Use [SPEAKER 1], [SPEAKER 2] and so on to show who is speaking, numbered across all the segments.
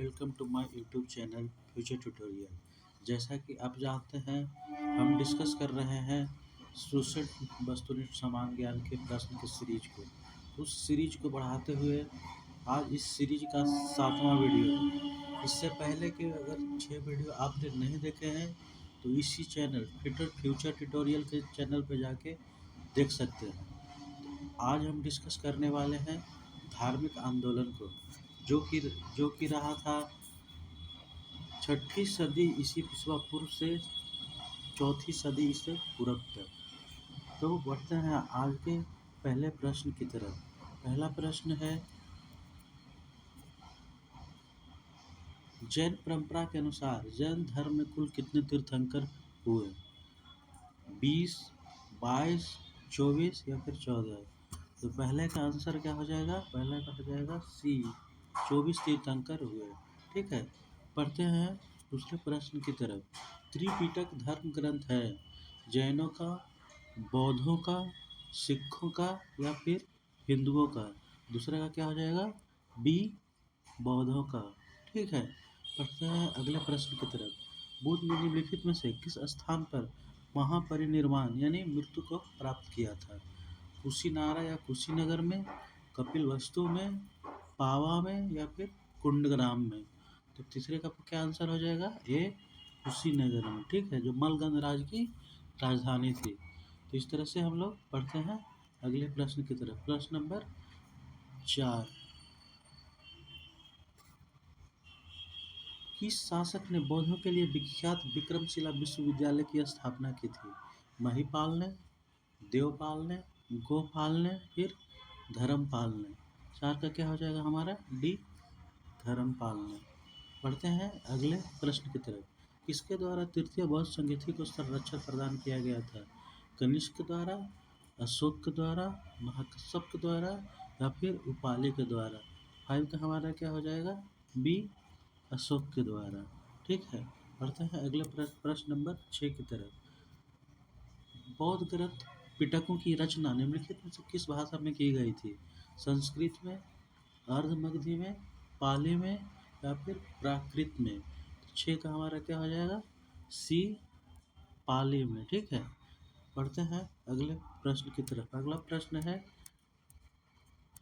[SPEAKER 1] Welcome to my YouTube channel future tutorial. जैसा कि आप जानते हैं, हम डिस्कस कर रहे हैं सूचक वस्तुनिष्ठ समान ज्ञान के प्रश्न की सीरीज को। उस सीरीज को बढ़ाते हुए आज इस सीरीज का 7वां वीडियो है। इससे पहले के अगर 6 वीडियो आपने नहीं देखे हैं तो इसी चैनल फ्यूचर ट्यूटोरियल के चैनल पर जाके देख सकते हैं। आज हम डिस्कस करने वाले हैं धार्मिक आंदोलन को, जो कि रहा था 6ठी सदी ईसा पूर्व से 4ठी सदी ईसा पूर्व तक। तो बढ़ते हैं आज के पहले प्रश्न की तरफ। पहला प्रश्न है, जैन परंपरा के अनुसार जैन धर्म में कुल कितने तीर्थंकर हुए? 20, 22, 24 या फिर 14? तो पहले का आंसर क्या हो जाएगा? पहले का हो जाएगा सी, 24 तीर्थंकर हुए। ठीक है, पढ़ते हैं दूसरे प्रश्न की तरफ। त्रिपिटक धर्म ग्रंथ है जैनों का, बौद्धों का, सिखों का या फिर हिंदुओं का? दूसरे का क्या हो जाएगा? बी, बौद्धों का। ठीक है, पढ़ते हैं अगले प्रश्न की तरफ। बुद्ध ने निम्नलिखित में से किस स्थान पर महापरिनिर्वाण यानी मृत्यु को प्राप्त किया था? कुशीनारा या कुशीनगर में, कपिलवस्तु में, पावा में या फिर कुंडग्राम में? तो तीसरे का क्या आंसर हो जाएगा? ए, कुशीनगर में। ठीक है, जो मल्लगंज राज की राजधानी थी। तो इस तरह से हम लोग पढ़ते हैं अगले प्रश्न की तरफ। प्रश्न नंबर 4, किस शासक ने बौद्धों के लिए विख्यात विक्रमशिला विश्वविद्यालय की स्थापना की थी? महिपाल ने, देवपाल ने, गोपाल ने, फिर धर्मपाल ने? 4 का क्या हो जाएगा हमारा? डी, धर्मपाल ने। पढ़ते हैं अगले प्रश्न की तरफ। किसके द्वारा तृतीय बौद्ध संगीति को संरक्षण प्रदान किया गया था? कनिष्क द्वारा, अशोक के द्वारा, महाकश्यप के द्वारा या फिर उपाली के द्वारा? 5 का हमारा क्या हो जाएगा? बी, अशोक के द्वारा। ठीक है, पढ़ते हैं अगले प्रश्न नंबर 6 की तरफ। बौद्ध ग्रंथ पिटकों की रचना निम्नलिखित में से किस भाषा में की गई थी? संस्कृत में, अर्धमगधी में, पाली में या फिर प्राकृत में? तो 6 का हमारा क्या हो जाएगा? सी, पाली में। ठीक है, पढ़ते हैं अगले प्रश्न की तरफ। अगला प्रश्न है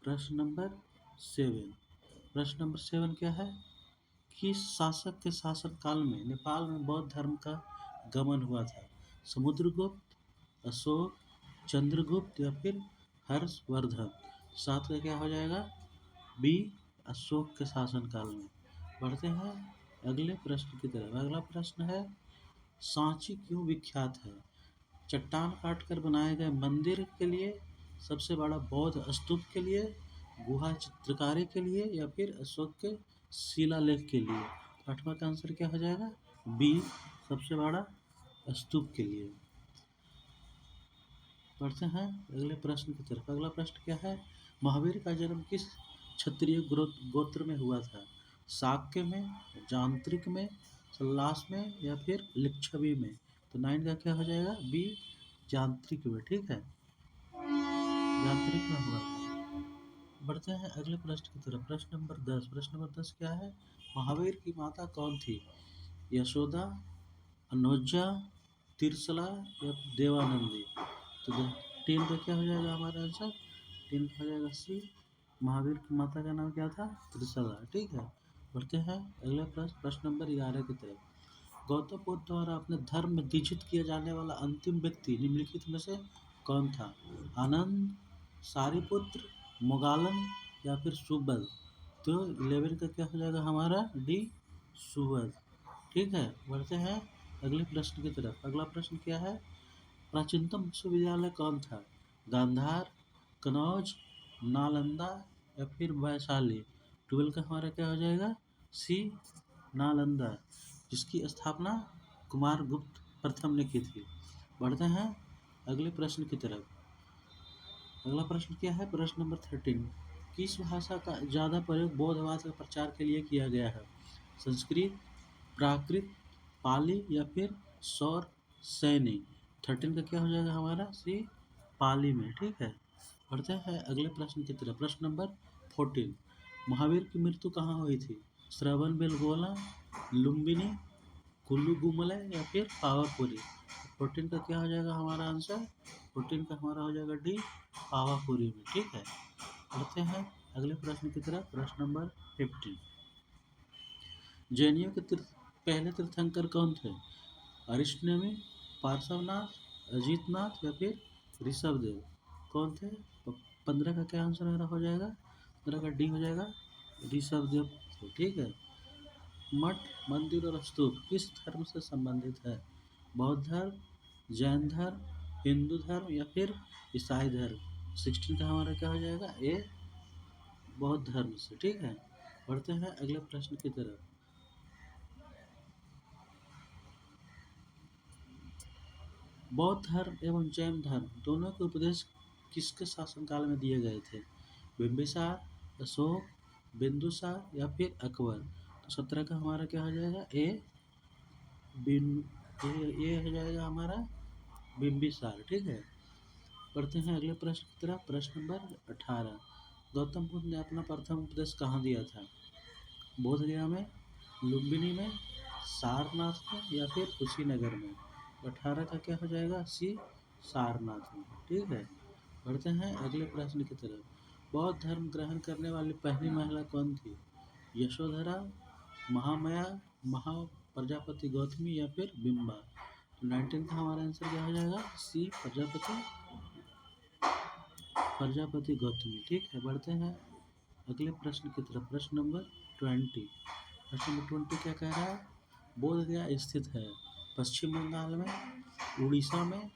[SPEAKER 1] प्रश्न नंबर 7। प्रश्न नंबर 7 क्या है? किस शासक के शासनकाल में नेपाल में बौद्ध धर्म का गमन हुआ था? समुद्रगुप्त, अशोक, चंद्रगुप्त या फिर हर्षवर्धन? 7 का क्या हो जाएगा? बी, अशोक के शासनकाल में। बढ़ते हैं अगले प्रश्न की तरफ। अगला प्रश्न है, सांची क्यों विख्यात है? चट्टान काटकर बनाए गए मंदिर के लिए, सबसे बड़ा बौद्ध स्तूप के लिए, गुहा चित्रकारी के लिए या फिर अशोक के शिलालेख के लिए? 8वां का आंसर क्या हो जाएगा? बी, सबसे बड़ा स्तूप के लिए। पढ़ते हैं अगले प्रश्न की तरफ। अगला प्रश्न क्या है? महावीर का जन्म किस क्षत्रिय गोत्र में हुआ था? शाक्य में, जांत्रिक में, सल्लास में या फिर लिच्छवी में? तो 9 का क्या हो जाएगा? बी, जांत्रिक में। ठीक है, जांत्रिक में हुआ था। बढ़ते हैं अगले प्रश्न की तरफ। प्रश्न नंबर 10। प्रश्न नंबर 10 क्या है? महावीर की माता कौन थी? यशोदा, अनोजा, तिरसला या देवानंदी? तो 10 का क्या हो जाएगा हमारा आंसर? 10 का हो जाएगा सी, महावीर की माता का नाम क्या था? त्रिशला। ठीक है, बढ़ते हैं अगले प्रश्न। प्रश्न नंबर 11 की तरफ। गौतम बुद्ध द्वारा अपने धर्म में दीक्षित किया जाने वाला अंतिम व्यक्ति निम्नलिखित में से कौन था? आनंद, सारिपुत्र, मोगालन या फिर सुबल? तो 11 का क्या हो जाएगा हमारा? डी, सुबल। ठीक है, बढ़ते हैं अगले प्रश्न की तरफ। अगला प्रश्न क्या है? प्राचीनतम विश्वविद्यालय कौन था? गांधार, कनौज, नालंदा या फिर वैशाली? 12 का हमारा क्या हो जाएगा? सी, नालंदा, जिसकी स्थापना कुमार गुप्त प्रथम ने की थी। बढ़ते हैं अगले प्रश्न की तरफ। अगला प्रश्न क्या है? प्रश्न नंबर 13। किस भाषा का ज़्यादा प्रयोग बौद्धवाद के प्रचार के लिए किया गया है? संस्कृत, प्राकृत, पाली या फिर सौर सैनिक? 13 का क्या हो जाएगा हमारा? सी, पाली में। ठीक है, बढ़ते हैं अगले प्रश्न की तरफ। प्रश्न नंबर 14। महावीर की मृत्यु कहाँ हुई थी? श्रवण बेलगोला, लुम्बिनी, कुल्लू गुमला या फिर पावापुरी। 14 का क्या हो जाएगा हमारा आंसर? 14 का हमारा हो जाएगा डी, पावापुरी में। ठीक है, बढ़ते हैं अगले प्रश्न की तरफ। प्रश्न नंबर 15। जैनियों के पहले तीर्थंकर कौन थे? अरिष्टनेमी, पार्श्वनाथ, अजीतनाथ या फिर ऋषभदेव, कौन थे? 15 का क्या आंसर मेरा हो जाएगा? 15 का डी हो जाएगा, ऋषभदेव थे। ठीक है, मठ, मंदिर और स्तूप किस धर्म से संबंधित है? बौद्ध धर्म, जैन धर्म, हिंदू धर्म या फिर ईसाई धर्म। 16 का हमारा क्या हो जाएगा? ए, बौद्ध धर्म से। ठीक है, बढ़ते हैं अगले प्रश्न की तरफ। बौद्ध धर्म एवं जैन धर्म दोनों के उपदेश किसके शासनकाल में दिए गए थे? बिंबिसार, अशोक, बिंदुसार या फिर अकबर। तो 17 का हमारा क्या हो जाएगा? ए हो जाएगा हमारा बिंबिसार। ठीक है, पढ़ते हैं अगले प्रश्न की तरफ। प्रश्न नंबर 18। गौतम बुद्ध ने अपना प्रथम उपदेश कहाँ दिया था? बोध गया में, लुम्बिनी में, सारनाथ में या फिर कुशीनगर में। 18 का क्या हो जाएगा? सी, सारनाथ में। ठीक है, बढ़ते हैं अगले प्रश्न की तरफ। बौद्ध धर्म ग्रहण करने वाली पहली महिला कौन थी? यशोधरा, महामाया, महा प्रजापति गौतमी या फिर बिंबा। तो 19 का हमारा आंसर क्या हो जाएगा? सी, प्रजापति गौतमी। ठीक है, बढ़ते हैं अगले प्रश्न की तरफ। प्रश्न नंबर 20। प्रश्न नंबर 20 क्या कह रहा है? बोध गया स्थित है पश्चिम बंगाल में, उड़ीसा में,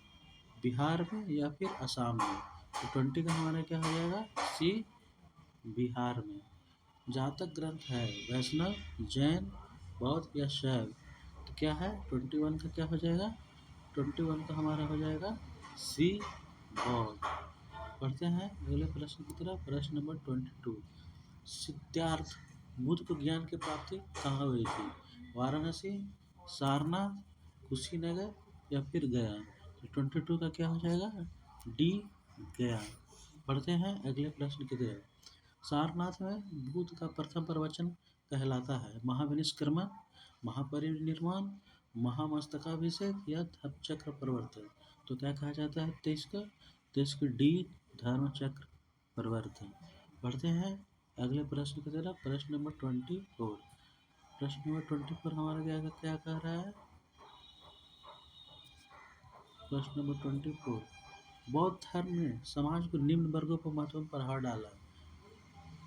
[SPEAKER 1] बिहार में या फिर असम में। तो 20 का हमारा क्या हो जाएगा? सी, बिहार में। जातक ग्रंथ है वैष्णव, जैन, बौद्ध या शैव। तो क्या है? 21 का क्या हो जाएगा? 21 का हमारा हो जाएगा सी, बौद्ध। पढ़ते हैं अगले प्रश्न की तरफ। प्रश्न नंबर 22। सिद्धार्थ बुद्ध को ज्ञान की प्राप्ति कहाँ हुई थी? वाराणसी, सारनाथ, कुशीनगर या फिर गया। तो 22 का क्या हो जाएगा? डी, गया। पढ़ते हैं अगले प्रश्न की तरफ। सारनाथ में बुद्ध का प्रथम प्रवचन कहलाता है महाविनिष्क्रमण, महापरिनिर्वाण, महामस्तकाभिषेक या धर्मचक्र प्रवर्तन। तो क्या कहा जाता है 23 का? 23 की डी, धर्मचक्र प्रवर्तन। पढ़ते हैं अगले प्रश्न की तरफ। प्रश्न नंबर 24। प्रश्न नंबर 24 हमारा क्या क्या कह रहा है? प्रश्न नंबर 24। बौद्ध धर्म ने समाज को निम्न वर्गों पर महत्वपूर्ण प्रभाव डाला: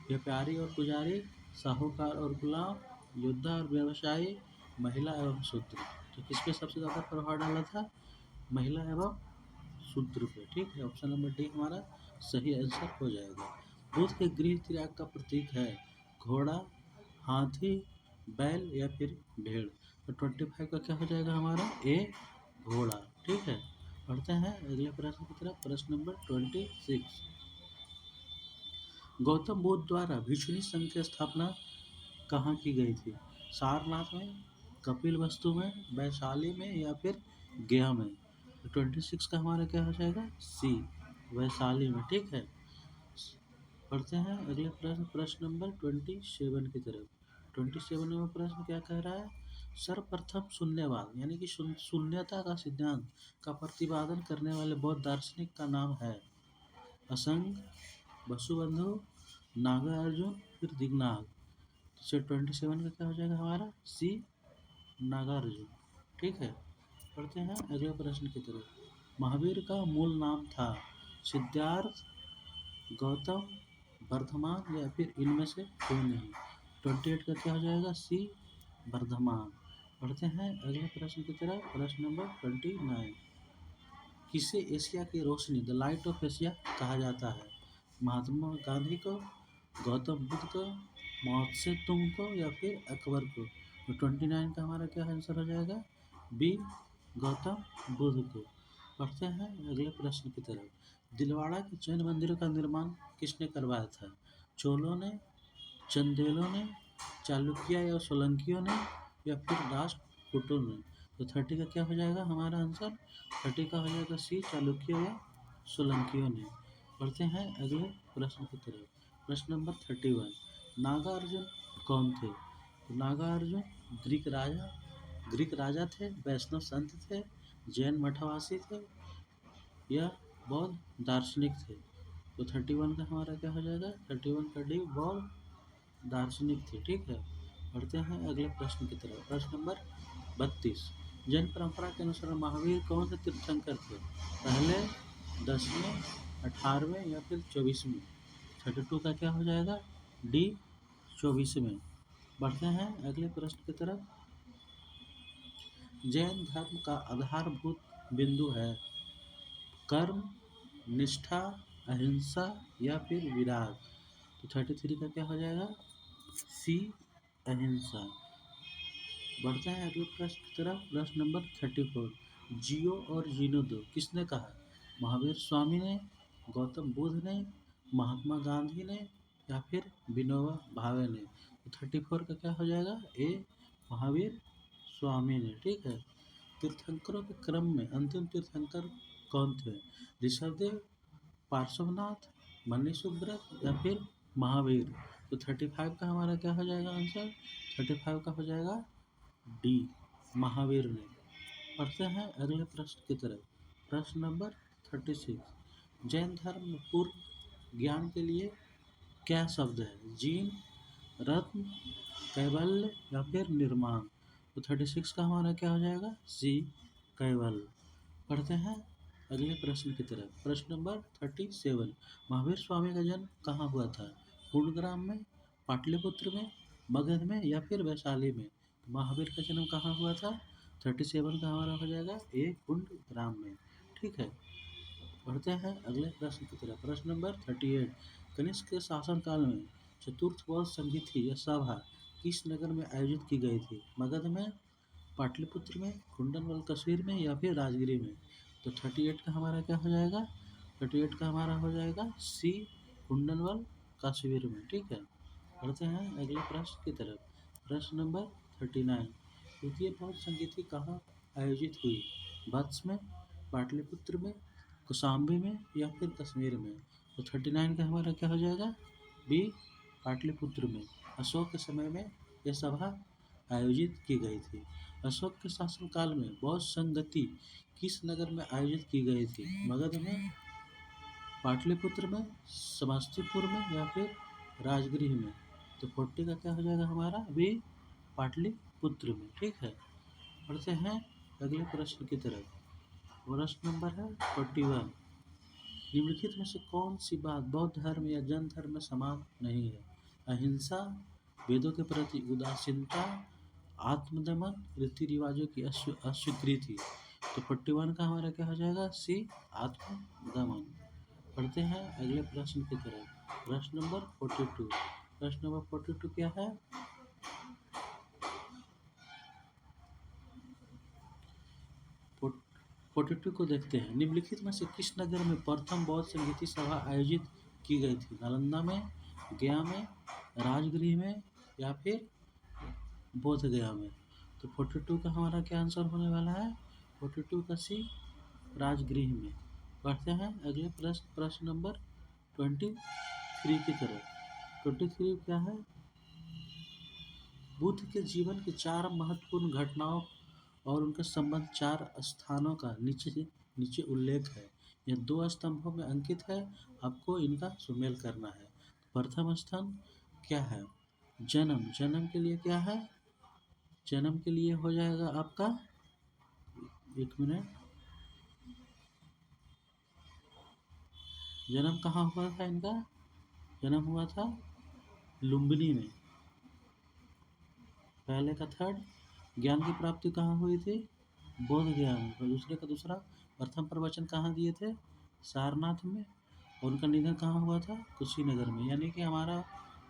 [SPEAKER 1] व्यापारी और पुजारी, साहूकार और गुलाम, योद्धा और व्यवसायी, महिला एवं शूद्र। तो किस पे सबसे ज़्यादा प्रभाव डाला था? महिला एवं शूद्र पे। ठीक है, ऑप्शन नंबर डी हमारा सही आंसर हो जाएगा। बुद्ध के गृह त्याग का प्रतीक है घोड़ा, हाथी, बैल या फिर भेड़। तो 25 का क्या हो जाएगा हमारा? ए, घोड़ा। ठीक है, पढ़ते हैं अगले प्रश्न की तरफ। प्रश्न नंबर 26। गौतम बुद्ध द्वारा भिक्षुणी संघ की स्थापना कहाँ की गई थी? सारनाथ में, कपिलवस्तु में, वैशाली में या फिर गया में। 26 का हमारा क्या हो जाएगा? सी, वैशाली में। ठीक है, पढ़ते हैं अगले प्रश्न। प्रश्न नंबर 27 की तरफ। 27 नंबर प्रश्न क्या कह रहा है? सर्वप्रथम शून्यवाद यानी कि शून्यता का सिद्धांत का प्रतिपादन करने वाले बौद्ध दार्शनिक का नाम है असंग, वसुबंधु, नागार्जुन फिर दिगनाग। तो 27 का क्या हो जाएगा हमारा? सी, नागार्जुन। ठीक है, पढ़ते हैं अगले प्रश्न की तरफ। महावीर का मूल नाम था सिद्धार्थ, गौतम, वर्धमान या फिर इनमें से कोई नहीं। 28 का क्या हो जाएगा? सी, वर्धमान। पढ़ते हैं अगले प्रश्न की तरफ। प्रश्न नंबर 29। किसे एशिया की रोशनी द लाइट ऑफ एशिया कहा जाता है? महात्मा गांधी को, गौतम बुद्ध को, माओ त्से तुंग को या फिर अकबर को। तो 29 का हमारा क्या आंसर हो जाएगा? बी, गौतम बुद्ध को। पढ़ते हैं अगले प्रश्न की तरफ। दिलवाड़ा के जैन मंदिरों का निर्माण किसने करवाया था? चोलों ने, चंदेलों ने, चालुक्य या सोलंकियों ने या फिर राष्ट्रकूटों ने। तो 30 का क्या हो जाएगा हमारा आंसर? 30 का हो जाएगा सी, चालुक्य या सोलंकियों ने। पढ़ते हैं अगले प्रश्न की तरफ। प्रश्न नंबर 31। नागार्जुन कौन थे? तो नागार्जुन ग्रीक राजा थे, वैष्णव संत थे, जैन मठवासी थे या बौद्ध दार्शनिक थे। तो 31 का हमारा क्या हो जाएगा? 31 का डी बौद्ध दार्शनिक थे। ठीक है, बढ़ते हैं अगले प्रश्न की तरफ। प्रश्न नंबर 32, जैन परंपरा के अनुसार महावीर कौन से तीर्थंकर थे? पहले, 10वें, 18वें या फिर 24वें? 32 का क्या हो जाएगा? डी 24वें। बढ़ते हैं अगले प्रश्न की तरफ। जैन धर्म का आधारभूत बिंदु है कर्म, निष्ठा, अहिंसा या फिर विराग? तो 33 का क्या हो जाएगा? सी, अहिंसा। बढ़ते हैं अगले प्रश्न की तरफ। प्रश्न नंबर 34, जियो और जीनो दो किसने कहा? महावीर स्वामी ने, गौतम बुद्ध ने, महात्मा गांधी ने या फिर विनोबा भावे ने? तो 34 का क्या हो जाएगा? ए, महावीर स्वामी ने। ठीक है, तीर्थंकरों के क्रम में अंतिम तीर्थंकर कौन थे? ऋषभदेव, पार्श्वनाथ, मन्नीसुब्रत या फिर महावीर? तो 35 का हमारा क्या हो जाएगा आंसर? 35 का हो जाएगा डी, महावीर ने। पढ़ते हैं अगले प्रश्न की तरफ। प्रश्न नंबर 36, जैन धर्म में पूर्ण ज्ञान के लिए क्या शब्द है? जीन, रत्न, कैवल्य या फिर निर्माण? तो 36 का हमारा क्या हो जाएगा? सी, कैवल्य। पढ़ते हैं अगले प्रश्न की तरफ। प्रश्न नंबर 37, महावीर स्वामी का जन्म कहाँ हुआ था? पूर्णग्राम में, पाटलिपुत्र में, मगध में या फिर वैशाली में? तो महावीर का जन्म कहाँ हुआ था? 37 का हमारा हो जाएगा ए, कुंडग्राम में। ठीक है, बढ़ते हैं अगले प्रश्न की तरफ। प्रश्न नंबर 38, कनिष्क के शासनकाल में चतुर्थ बौद्ध संगीति या सभा किस नगर में आयोजित की गई थी? मगध में, पाटलिपुत्र में, कुंडनवल कश्मीर में या फिर राजगिरी में? तो 38 का हमारा क्या हो जाएगा? 38 का हमारा हो जाएगा सी, कुंडनवल कश्मीर में। ठीक है, बढ़ते हैं अगले प्रश्न की तरफ। प्रश्न नंबर 39, द्वितीय बौद्ध संगीति कहाँ आयोजित हुई? वत्स में, पाटलिपुत्र में, कौशाम्बी में या फिर कश्मीर में? तो 39 का हमारा क्या हो जाएगा? बी, पाटलिपुत्र में। अशोक के समय में यह सभा आयोजित की गई थी। अशोक के शासनकाल में बौद्ध संगति किस नगर में आयोजित की गई थी? मगध में, पाटलिपुत्र में, समस्तीपुर में या फिर राजगृह में? तो 40 का क्या हो जाएगा हमारा? बी, पाटलिपुत्र में। ठीक है, बढ़ते हैं अगले प्रश्न की तरफ। प्रश्न नंबर है 41, निम्नलिखित में से कौन सी बात बौद्ध धर्म या जैन धर्म में समान नहीं है? अहिंसा, वेदों के प्रति उदासीनता, आत्मदमन, रीति रिवाजों की अस्वीकृति? तो 41 का हमारा क्या हो जाएगा? सी, आत्मदमन। पढ़ते हैं अगले प्रश्न की तरफ। प्रश्न नंबर 42, प्रश्न नंबर 42 क्या है? 42 को देखते हैं। निम्नलिखित में से किस नगर में प्रथम बौद्ध संगीति सभा आयोजित की गई थी? नालंदा में, गया में, राजगृह में या फिर बोध गया में? तो 42 का हमारा क्या आंसर होने वाला है? 42 का सी, राजगृह में। बढ़ते हैं अगले प्रश्न नंबर 23 की तरफ। 23 क्या है? बुद्ध के जीवन की 4 महत्वपूर्ण घटनाओं और उनके संबंध 4 स्थानों का नीचे उल्लेख है। यह 2 स्तंभों में अंकित है, आपको इनका सुमेल करना है। प्रथम स्तंभ क्या है? जन्म। जन्म के लिए क्या है? जन्म के लिए हो जाएगा आपका, 1 मिनट, जन्म कहाँ हुआ था इनका? जन्म हुआ था लुम्बिनी में, पहले का थर्ड। ज्ञान की प्राप्ति कहाँ हुई थी? बोध गया में। और दूसरे का दूसरा। प्रथम प्रवचन कहाँ दिए थे? सारनाथ में। और उनका निधन कहाँ हुआ था? कुशीनगर में। यानी कि हमारा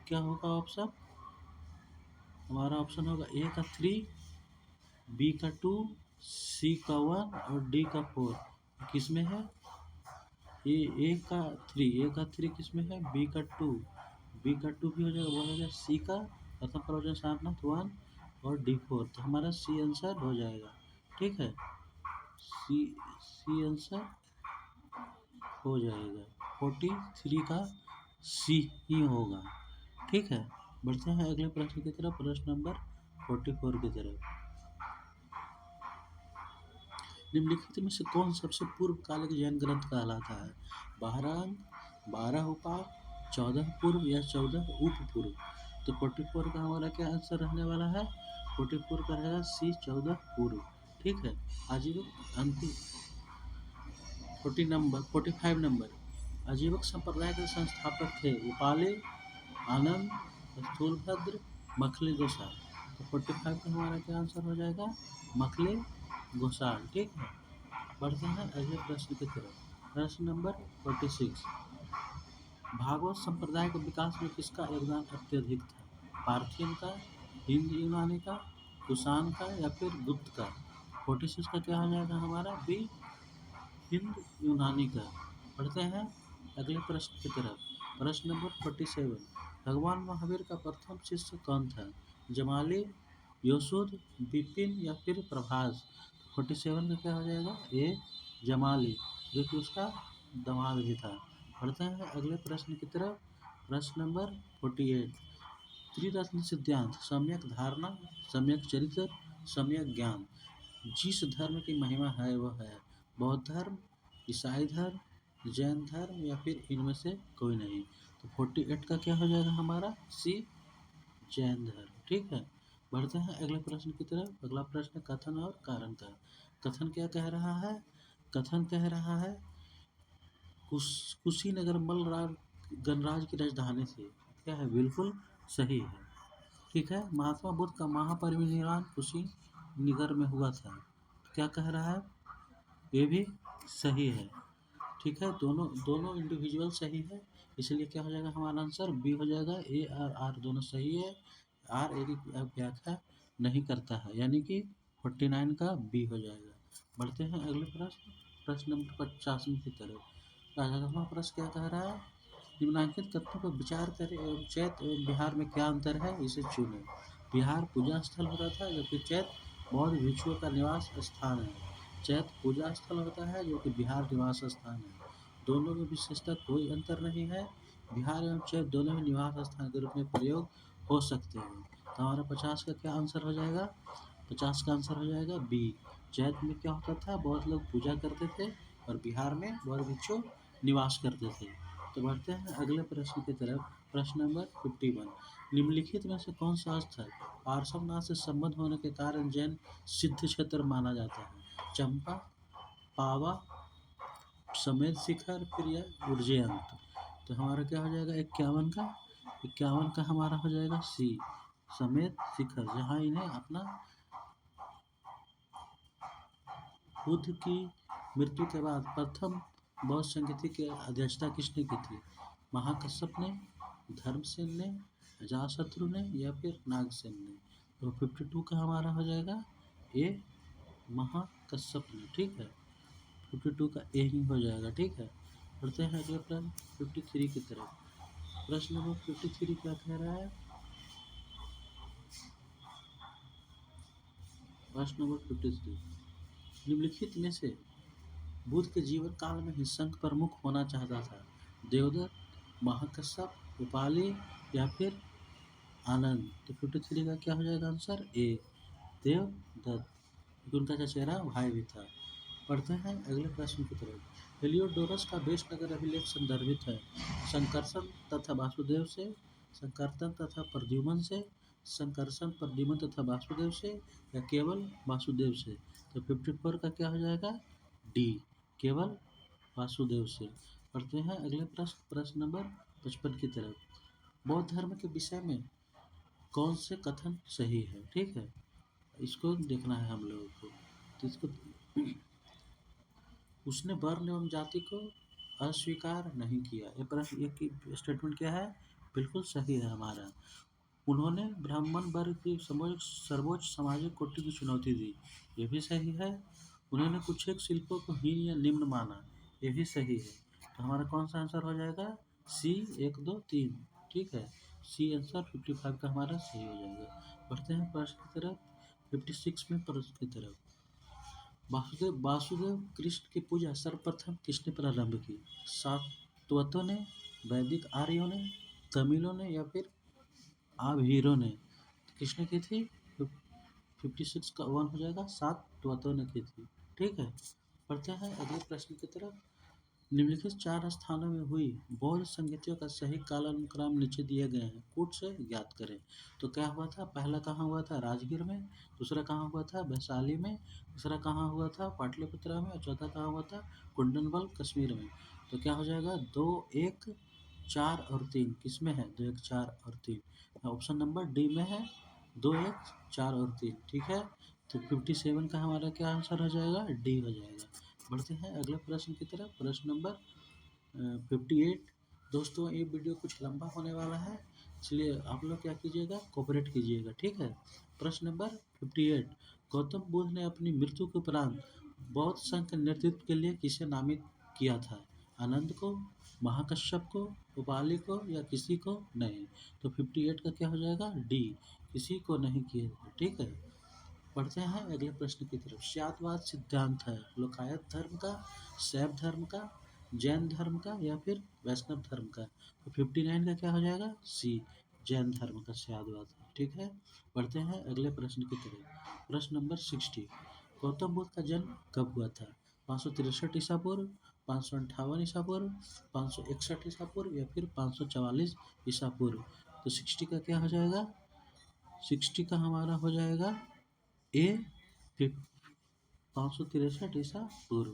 [SPEAKER 1] क्या होगा ऑप्शन? हमारा ऑप्शन होगा ए का 3, बी का 2, सी का 1 और डी का 4। किस में है? ए का 3 किस में है? बी का 2 भी हो जाएगा, बोलेगा सी का प्रथम प्रवचन सारनाथ 1 और डी 4। तो हमारा सी आंसर हो जाएगा। ठीक है, सी आंसर हो जाएगा। 43 का सी ही होगा। ठीक है, बढ़ते हैं अगले प्रश्न की तरफ, प्रश्न नंबर 44 की तरफ। निम्नलिखित में से कौन सबसे पूर्वकालिक जैन ग्रंथ कहलाता है? 12 अंग, 12 उपाय, 14 पूर्व या 14 उप पूर्व? तो 44 का हमारा क्या आंसर रहने वाला है? 44 का रहेगा सी, 14 पूर्व। ठीक है। आजीवक अंतिम 45 नंबर, आजीवक संप्रदाय के संस्थापक थे उपाले, आनंद, स्थूलभद्र, मखले गोसाल। तो 45 का हमारा क्या आंसर हो जाएगा? मखले गोसाल। ठीक है। बढ़ते हैं अगले प्रश्न की तरफ, प्रश्न नंबर 46। भागवत संप्रदाय के विकास में किसका योगदान अत्यधिक था? पार्थियन का, हिंद यूनानी का, कुषाण का या फिर गुप्त का? 46 का क्या हो जाएगा हमारा? बी, हिंद यूनानी का। बढ़ते हैं अगले प्रश्न की तरफ, प्रश्न नंबर 47। भगवान महावीर का प्रथम शिष्य कौन था? जमाली, योसुद, विपिन या फिर प्रभास? 47 का क्या हो जाएगा? ए, जमाली, जो कि उसका दामाद भी था। बढ़ते हैं अगले प्रश्न की तरफ, प्रश्न नंबर 48। त्रिरत्न सिद्धांत, सम्यक धारणा, सम्यक चरित्र, सम्यक ज्ञान, जिस धर्म की महिमा है वह है बौद्ध धर्म, ईसाई धर्म, जैन धर्म या फिर इनमें से कोई नहीं? तो 48 का क्या हो जाएगा हमारा? सी, जैन धर्म। ठीक है। बढ़ते हैं अगले प्रश्न की तरफ। अगला प्रश्न कथन और कारण का। कथन क्या कह रहा है? कथन कह रहा है कुशीनगर मल्ल गणराज की राजधानी थी। क्या है? बिल्कुल सही है। ठीक है। महात्मा बुद्ध का महापरिनिर्वाण कुशीनगर में हुआ था। क्या कह रहा है? ये भी सही है। ठीक है। दोनों दोनों इंडिविजुअल सही है, इसलिए क्या हो जाएगा हमारा आंसर? बी हो जाएगा। ए और आर दोनों सही है। आर ए की व्याख्या नहीं करता है, यानी कि 49 का बी हो जाएगा। बढ़ते हैं अगले प्रश्न, प्रश्न नंबर 85 की तरफ। राधात्मा प्रश्न क्या कह रहा है? निम्नलिखित कथनों पर विचार करें एवं चैत एवं बिहार में क्या अंतर है, इसे चुनें। बिहार पूजा स्थल होता था, जबकि चैत बौद्ध भिक्षुओं का निवास स्थान है। चैत पूजा स्थल होता है, जो कि बिहार निवास स्थान है। दोनों में विशेषता कोई अंतर नहीं है। बिहार एवं चैत दोनों ही निवास स्थान के रूप में प्रयोग हो सकते हैं। तो हमारा 50 का क्या आंसर हो जाएगा? 50 का आंसर हो जाएगा बी। चैत में क्या होता था? बहुत लोग पूजा करते थे और बिहार में बौद्ध भिक्षु निवास करते थे। तो बढ़ते हैं अगले प्रश्न की तरफ, प्रश्न नंबर 51। निम्नलिखित में से कौन सा स्थल पार्श्वनाथ से संबंध होने के कारण जैन सिद्ध क्षेत्र माना जाता है? चंपा, पावा, समेत शिखर, फिर या उज्जैन? तो हमारा क्या हो जाएगा? 51 का हमारा हो जाएगा सी, समेत शिखर, जहाँ इन्हें अपना बुद्ध की मृत्यु के बाद प्रथम बौद्ध संगीति की अध्यक्षता किसने की थी? महाकश्यप ने, धर्मसेन ने, अजातशत्रु ने या फिर नागसेन ने? तो 52 का हमारा हो जाएगा ए, महाकश्यप ने। ठीक है। 52 का ए ही हो जाएगा। ठीक है। बढ़ते हैं अगले प्रश्न 53 की तरफ। प्रश्न नंबर 53 क्या कह रहा है? प्रश्न नंबर 53। निम्नलिखित में से बुद्ध के जीवन काल में ही संघ प्रमुख होना चाहता था? देवदत्त, महाकश्यप, उपाली या फिर आनंद? तो 53 का क्या हो जाएगा आंसर? ए, देवदत्त, क्योंकि उनका चचेरा भाई भी था। पढ़ते हैं अगले प्रश्न की तरफ। हेलियोडोरस का वेशनगर अभिलेख संदर्भित है संकर्षण तथा वासुदेव से, संकर्तन तथा प्रद्युमन से, संकर्षण प्रद्युमन तथा वासुदेव से या केवल वासुदेव से? तो 54 का क्या हो जाएगा? डी, केवल वासुदेव से। पढ़ते हैं अगले प्रश्न, प्रश्न नंबर 55 की तरफ। बौद्ध धर्म के विषय में कौन से कथन सही है? ठीक है, इसको देखना है हम लोगों को। तो इसको उसने वर्ण एवं जाति को अस्वीकार नहीं किया। ये प्रश्न, ये स्टेटमेंट क्या है? बिल्कुल सही है हमारा। उन्होंने ब्राह्मण वर्ग की सर्वोच्च सामाजिक कोटि की चुनौती दी। ये भी सही है। उन्होंने कुछ एक शिल्पों को हीन या निम्न माना। ये भी सही है। तो हमारा कौन सा आंसर हो जाएगा? सी, 1, 2, 3। ठीक है। सी आंसर 55 का हमारा सही हो जाएगा। बढ़ते हैं प्रश्न की तरफ, 56 में प्रश्न की तरफ। वासुदेव कृष्ण की पूजा सर्वप्रथम किसने प्रारंभ की? सातवतों ने, वैदिक आर्यों ने, तमिलों ने या फिर अब हीरो ने किसने की थी? 56 का 1 हो जाएगा, 7 द्वतों ने की थी। ठीक है, पढ़ते हैं अगले प्रश्न की तरफ। निम्नलिखित 4 स्थानों में हुई बौद्ध संगीतियों का सही कालानुक्रम नीचे दिए गए हैं, कूट से ज्ञात करें। तो क्या हुआ था? पहला कहाँ हुआ था? राजगीर में। दूसरा कहाँ हुआ था? वैशाली में। तीसरा कहाँ हुआ था? पाटलिपुत्रा में। और चौथा कहाँ हुआ था? कुंदनबल कश्मीर में। तो क्या हो जाएगा? 2, 1, 4 और 3 किस में है? 2, 1, 4 और 3 ऑप्शन नंबर डी में है। 2, 1, 4 और 3। ठीक है, तो 57 का हमारा क्या आंसर हो जाएगा? डी हो जाएगा। बढ़ते हैं अगले प्रश्न की तरफ। प्रश्न नंबर 58। दोस्तों ये वीडियो कुछ लंबा होने वाला है, इसलिए आप लोग क्या कीजिएगा? कोऑपरेट कीजिएगा। ठीक है, प्रश्न नंबर 58। गौतम बुद्ध ने अपनी मृत्यु के उपरांत बौद्ध संघ के नेतृत्व के लिए किसे नामित किया था? आनंद को, महाकश्यप को, उपाली को या किसी को नहीं? तो 58 का क्या हो जाएगा? डी, किसी को नहीं किया। ठीक है, पढ़ते हैं अगले प्रश्न की तरफ। स्यातवाद सिद्धांत है लोकायत धर्म का, शैव धर्म का, जैन धर्म का या फिर वैष्णव धर्म का? तो 59 का क्या हो जाएगा? सी, जैन धर्म का स्यातवाद। ठीक है, पढ़ते हैं अगले प्रश्न की तरफ। प्रश्न नंबर 60। गौतम बुद्ध का जन्म कब हुआ था? 563 ईसा पूर्व, 558 ईसा पूर्व, 561 ईसा पूर्व या फिर 544 ईसा पूर्व? तो 60 का क्या हो जाएगा? 60 का हमारा हो जाएगा ए, 563 ईसा पूर्व।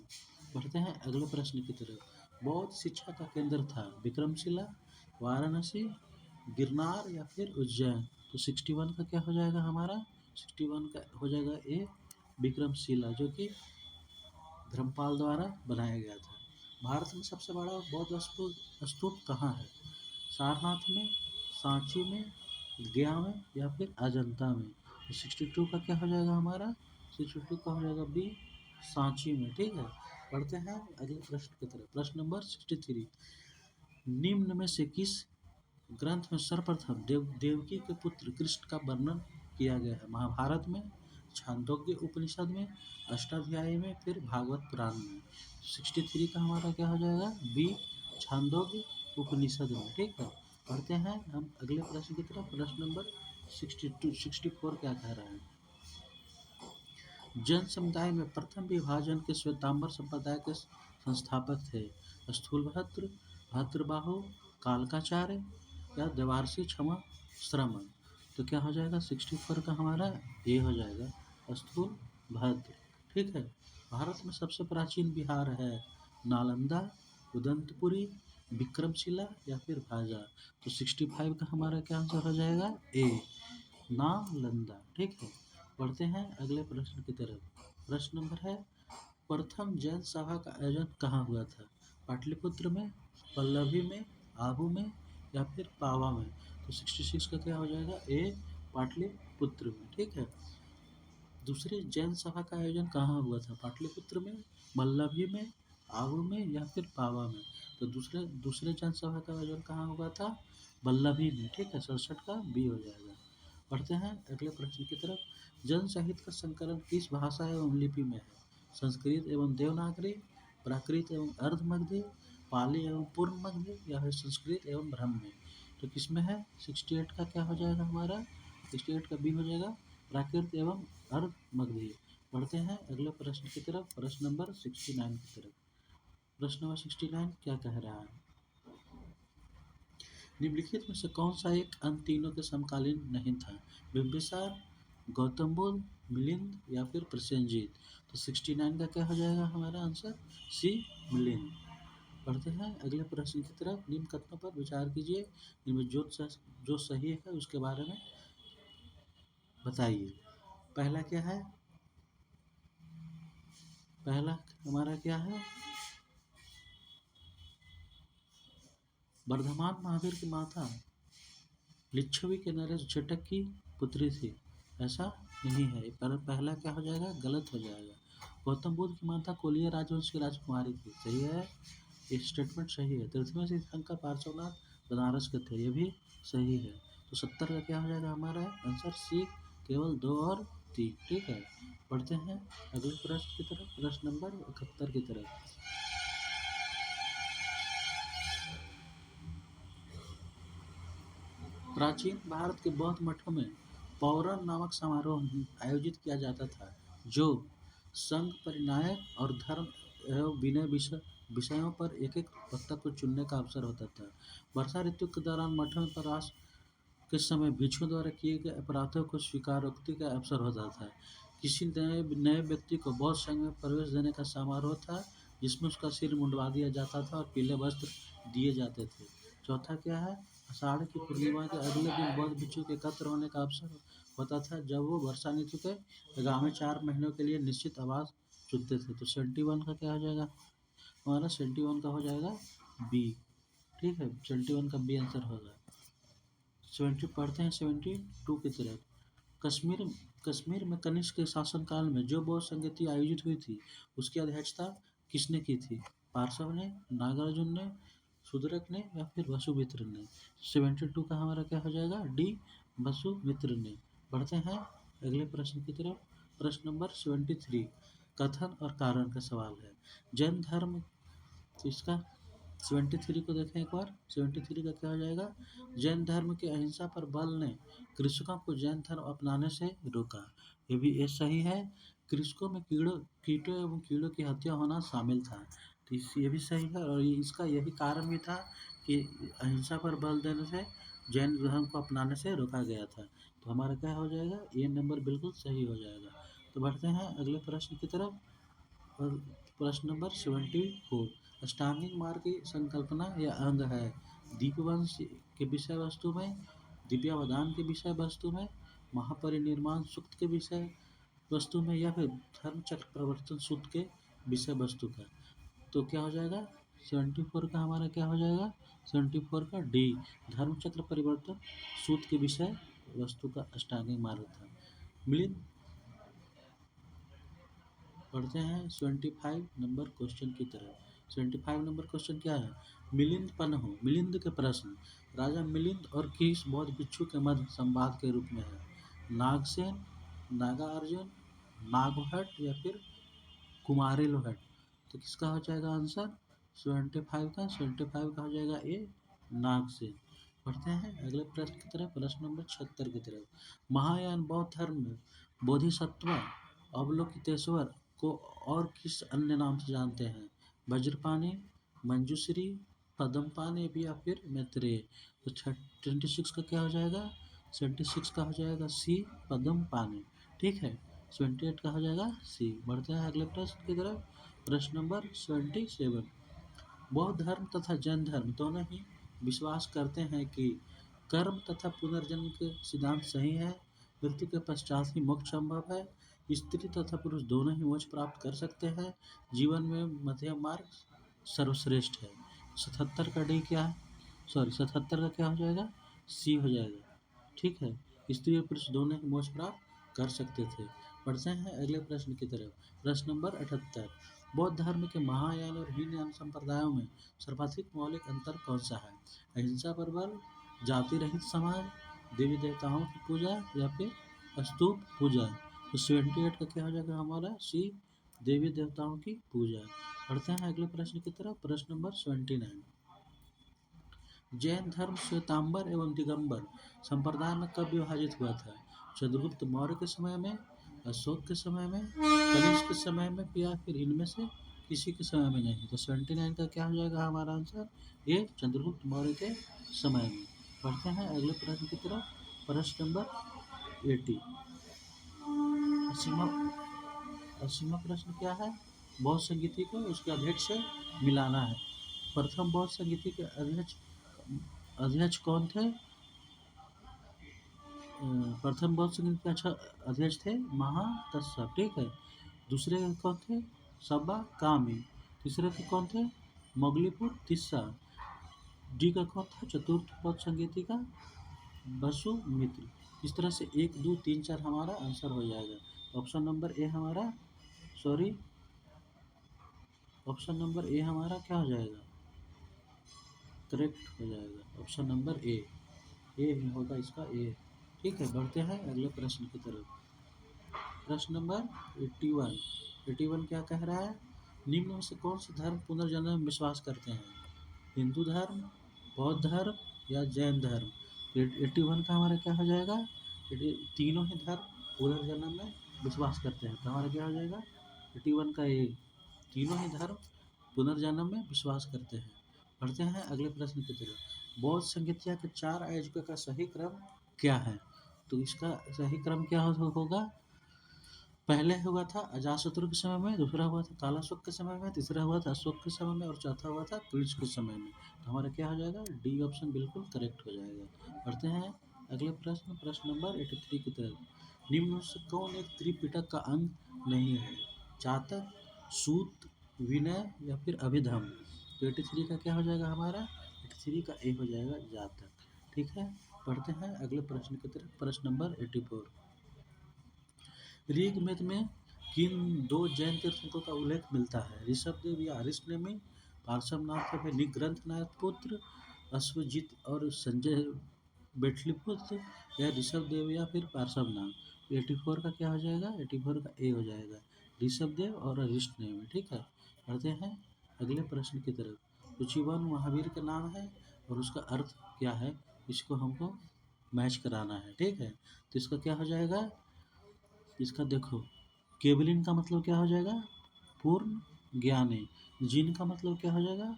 [SPEAKER 1] बढ़ते हैं अगले प्रश्न की तरफ। बौद्ध शिक्षा का केंद्र था विक्रमशिला, वाराणसी, गिरनार या फिर उज्जैन? तो 61 का क्या हो जाएगा हमारा? 61 का हो जाएगा ए, विक्रमशिला, जो कि धर्मपाल द्वारा बनाया गया था। भारत में सबसे बड़ा बौद्ध स्तूप कहाँ है? सारनाथ में, सांची में, गया में या फिर अजंता में? तो 62 का क्या हो जाएगा हमारा? 62 का हो जाएगा बी, सांची में। ठीक है, पढ़ते हैं अगले प्रश्न की तरफ। प्रश्न नंबर 63। निम्न में से किस ग्रंथ में सर्वप्रथम देवकी के पुत्र कृष्ण का वर्णन किया गया है? महाभारत में, छांदोग्य उपनिषद में, अष्टाध्यायी में, फिर भागवत पुराण में? 63 का हमारा क्या हो जाएगा? बी, छांदोग्य उपनिषद में। ठीक है, पढ़ते हैं हम अगले प्रश्न की तरफ। प्रश्न नंबर 64 क्या कह रहा है? जैन समुदाय में प्रथम विभाजन के श्वेतांबर संप्रदाय के संस्थापक थे? स्थूलभद्र, भद्रबाहु, कालकाचार्य या देवार्षि क्षमा श्रमण? तो क्या हो जाएगा? 64 का हमारा ये हो जाएगा स्थूल भद्र। ठीक है, भारत में सबसे प्राचीन विहार है नालंदा, उदंतपुरी, विक्रमशिला या फिर भाजा? तो 65 का हमारा क्या आंसर हो जाएगा? ए, नालंदा। ठीक है, बढ़ते हैं अगले प्रश्न की तरफ। प्रश्न नंबर है, प्रथम जैन सभा का आयोजन कहाँ हुआ था? पाटलिपुत्र में, पल्लवी में, आबू में या फिर पावा में? तो 66 का क्या हो जाएगा? ए, पाटलिपुत्र में। ठीक है, दूसरी जैन सभा का आयोजन कहाँ हुआ था? पाटलिपुत्र में, मल्लभी में, आबू में या फिर पावा में? तो दूसरे दूसरे जैन सभा का आयोजन कहाँ हुआ था? वल्लभी में। ठीक है, 67 का बी हो जाएगा। पढ़ते हैं अगले प्रश्न की तरफ। जन साहित्य का संकलन किस भाषा एवं लिपि में है? संस्कृत एवं देवनागरी, प्राकृत एवं अर्धमगधी, पाली एवं पूर्व मगधी या फिर संस्कृत एवं ब्राह्मी? तो किसमें है? 68 का क्या हो जाएगा हमारा? 68 का बी हो जाएगा, प्राकृत एवं अर्धमगधी। पढ़ते हैं अगले प्रश्न की तरफ। प्रश्न नंबर 69 की तरफ। प्रश्न नंबर 69 क्या कह रहा है? निम्नलिखित में से कौन सा एक इन तीनों के समकालीन नहीं था? बिंबिसार, गौतम बुद्ध, मिलिंद या फिर प्रसेनजीत? तो 69 का क्या हो जाएगा हमारा आंसर? सी, मिलिंद। पढ़ते हैं अगले प्रश्न की तरफ। निम्न कथनों पर विचार कीजिए, इनमें जो सही है उसके बारे में बताइए। पहला क्या है? पहला हमारा क्या है? वर्धमान महावीर की माता लिच्छवी के नरेश जटक की पुत्री थी? ऐसा नहीं है, पर पहला क्या हो जाएगा? गलत हो जाएगा। गौतम बुद्ध की माता कोलिया राजवंश की राजकुमारी थी? सही है, ये स्टेटमेंट सही है। तृतीय तीर्थंकर पार्श्वनाथ बनारस के थे? ये भी सही है। तो 70 का क्या हो जाएगा हमारा आंसर? सी, केवल 2 और 3। ठीक है, पढ़ते हैं अगले प्रश्न की तरफ। प्रश्न नंबर 71 की तरफ। प्राचीन भारत के बौद्ध मठों में पौरन नामक समारोह आयोजित किया जाता था, जो संघ परिनायक और धर्म एवं विनय विषयों पर एक-एक वक्ता को चुनने का अवसर होता था। वर्षा ऋतु के दौरान मठों में प्रवास के समय भिक्षुओं द्वारा किए गए अपराधों को स्वीकारोक्ति का अवसर होता था। किसी नए नए व्यक्ति को बौद्ध संघ में प्रवेश देने का समारोह था, जिसमें उसका सिर मुंडवा दिया जाता था और पीले वस्त्र दिए जाते थे। चौथा क्या है? आषाढ़ की पूर्णिमा के अगले दिन बौद्ध भिक्षु के एकत्र होने का अवसर होता था, जब वो वर्षा ऋतु के आगामी 4 महीनों के लिए निश्चित आवास चुनते थे। तो 71 का क्या हो जाएगा? हमारा 71 का हो जाएगा बी। ठीक है, 71 का बी आंसर होगा। 70 पढ़ते हैं 72 की तरफ। कश्मीर कश्मीर में कनिष्क के शासनकाल में जो बौद्ध संगति आयोजित हुई थी, उसकी अध्यक्षता किसने की थी? पार्श्व ने, नागार्जुन ने, शूद्रक ने या फिर वसुमित्र ने? 72 का हमारा क्या हो जाएगा? डी, वसुमित्र ने। पढ़ते हैं अगले प्रश्न की तरफ। प्रश्न नंबर 73 कथन और कारण का सवाल है। जैन धर्म, तो इसका 73 को देखें एक बार। 73 का क्या हो जाएगा? जैन धर्म के अहिंसा पर बल ने कृषकों को जैन धर्म अपनाने से रोका। ये सही है। कृषकों में कीटों एवं कीड़ों की हत्या होना शामिल था, तो ये भी सही है। और इसका यही कारण भी था कि अहिंसा पर बल देने से जैन धर्म को अपनाने से रोका गया था। तो हमारा क्या हो जाएगा? ये नंबर बिल्कुल सही हो जाएगा। तो बढ़ते हैं अगले प्रश्न की तरफ। और प्रश्न नंबर 74 अष्टांगिक मार्ग की संकल्पना या अंग है? दीपवंश के विषय वस्तु में, दिव्यावदान के विषय वस्तु में, महापरिनिर्वाण सूक्त के विषय वस्तु में, या फिर धर्मचक्र प्रवर्तन सूत्र के विषय वस्तु का? तो क्या हो जाएगा? 74 का हमारा क्या हो जाएगा? 74 का डी, धर्मचक्र परिवर्तन सूत्र के विषय वस्तु का अष्टांगिक मार्ग था। मिलिंद, पढ़ते हैं 75 नंबर क्वेश्चन की तरफ। 75 नंबर क्वेश्चन क्या है? मिलिंद पन्ह, मिलिंद के प्रश्न राजा मिलिंद और किस बौद्ध भिक्षु के मध्य संवाद के रूप में है? नागसेन, नागार्जुन, नागभट्ट या फिर कुमारिलभट्ट? तो किसका हो जाएगा आंसर? 75 का 75 का हो जाएगा ए, नागसेन। पढ़ते हैं अगले प्रश्न की तरफ। प्रश्न नंबर 76 की तरफ। महायान बौद्ध धर्म में बोधिसत्व अवलोकितेश्वर को और किस अन्य नाम से जानते हैं? वज्रपाणि, मंजूश्री, पद्मपाणि या फिर मैत्रेय? तो 26 का क्या हो जाएगा? 76 का हो जाएगा सी, पद्मपाणि। ठीक है, 78 का हो जाएगा सी। बढ़ते हैं अगले प्रश्न की तरफ। प्रश्न नंबर 77 बौद्ध धर्म तथा जैन धर्म दोनों ही विश्वास करते हैं कि कर्म तथा पुनर्जन्म के सिद्धांत सही है। मृत्यु के पश्चात ही मोक्ष संभव है। स्त्री तथा पुरुष दोनों ही मोक्ष प्राप्त कर सकते हैं। जीवन में मध्यम मार्ग सर्वश्रेष्ठ है। 77 का डी क्या है? 77 का क्या हो जाएगा? सी हो जाएगा। ठीक है, स्त्री और पुरुष दोनों ही मोक्ष प्राप्त कर सकते थे। बढ़ते हैं अगले प्रश्न की तरफ। प्रश्न नंबर 78 बौद्ध धर्म के महायान और हीनयान संप्रदायों में सर्वाधिक मौलिक अंतर कौन सा है? अहिंसा पर बल, जाति रहित समाज, देवी देवताओं की पूजा या फिर स्तूप पूजा? तो 78 का क्या हो जाएगा हमारा? सी, देवी देवताओं की पूजा। बढ़ते हैं अगले प्रश्न की तरफ। प्रश्न नंबर 79 जैन धर्म श्वेतांबर एवं दिगंबर संप्रदाय में कब विभाजित हुआ था? चंद्रगुप्त मौर्य के समय में, अशोक के समय में, कनिष्क के समय में, या फिर इनमें से किसी के समय में नहीं? तो 79 का क्या हो जाएगा हमारा आंसर? ये चंद्रगुप्त मौर्य के समय में। बढ़ते हैं अगले प्रश्न की तरफ। प्रश्न नंबर 80 अस्सीवां अस्सीवां प्रश्न क्या है? बौद्ध संगीति को उसके अध्यक्ष से मिलाना है। प्रथम बौद्ध संगीति के अध्यक्ष अध्यक्ष कौन थे? प्रथम बौद्ध संघ के अच्छा अध्यक्ष थे महातत्सव। ठीक है, दूसरे कौन थे? सब्बा कामी। तीसरे के कौन थे? मोगलीपुर तिस्सा। डी का कौन था? चतुर्थ बौद्ध संगीति का वसुमित्र। इस तरह से 1 2 3 4 हमारा आंसर हो जाएगा। ऑप्शन नंबर ए हमारा, सॉरी, ऑप्शन नंबर ए हमारा क्या हो जाएगा? करेक्ट हो जाएगा। ऑप्शन नंबर ए होगा इसका ए। ठीक है, बढ़ते हैं अगले प्रश्न की तरफ। प्रश्न नंबर 81 क्या कह रहा है? निम्न में से कौन सा धर्म पुनर्जन्म में विश्वास करते हैं? हिंदू धर्म, बौद्ध धर्म या जैन धर्म? तो 81 का हमारा क्या हो जाएगा, तीनों ही धर्म पुनर्जन्म में विश्वास करते हैं, तो हमारा क्या हो जाएगा 81 का ये, तीनों ही धर्म पुनर्जन्म में विश्वास करते हैं। पढ़ते हैं अगले प्रश्न की तरफ। बौद्ध संगीतिया के 4 आयोजकों का सही क्रम क्या है? तो इसका सही क्रम क्या होगा, पहले हुआ था अजातशत्रु के समय में, दूसरा हुआ था कालाशोक के समय में, तीसरा हुआ था अशोक के समय में और चौथा हुआ था कृष्ण के समय में। तो हमारा क्या हो जाएगा, डी ऑप्शन बिल्कुल करेक्ट हो जाएगा। पढ़ते हैं अगले प्रश्न, प्रश्न नंबर 83 की तरफ। निम्न में से कौन एक त्रिपिटक का अंग नहीं है? जातक, सूत, विनय या फिर अभिधम? तो 83 का क्या हो जाएगा हमारा, 83 का ए हो जाएगा जातक। ठीक है, पढ़ते हैं अगले प्रश्न की तरफ, प्रश्न नंबर 84। ऋग्वेद में किन 2 जैन तीर्थंकरों का उल्लेख मिलता है? ऋषभदेव या अरिष्टनेमि, पार्श्वनाथ या फिर निग्रंथनाथ पुत्र, अश्वजित और संजय बेटलिपुत्र, या ऋषभदेव या फिर पार्श्वनाथ? 84 का क्या हो जाएगा, 84 का ए हो जाएगा, ऋषभदेव और अरिष्टनेमि। ठीक है, पढ़ते हैं अगले प्रश्न की तरफ। रुचिवन महावीर का नाम है और उसका अर्थ क्या है, इसको हमको मैच कराना है। ठीक है, तो इसका क्या हो जाएगा, इसका देखो, केवलिन का मतलब क्या हो जाएगा, पूर्ण ज्ञानी। जिन का मतलब क्या हो जाएगा,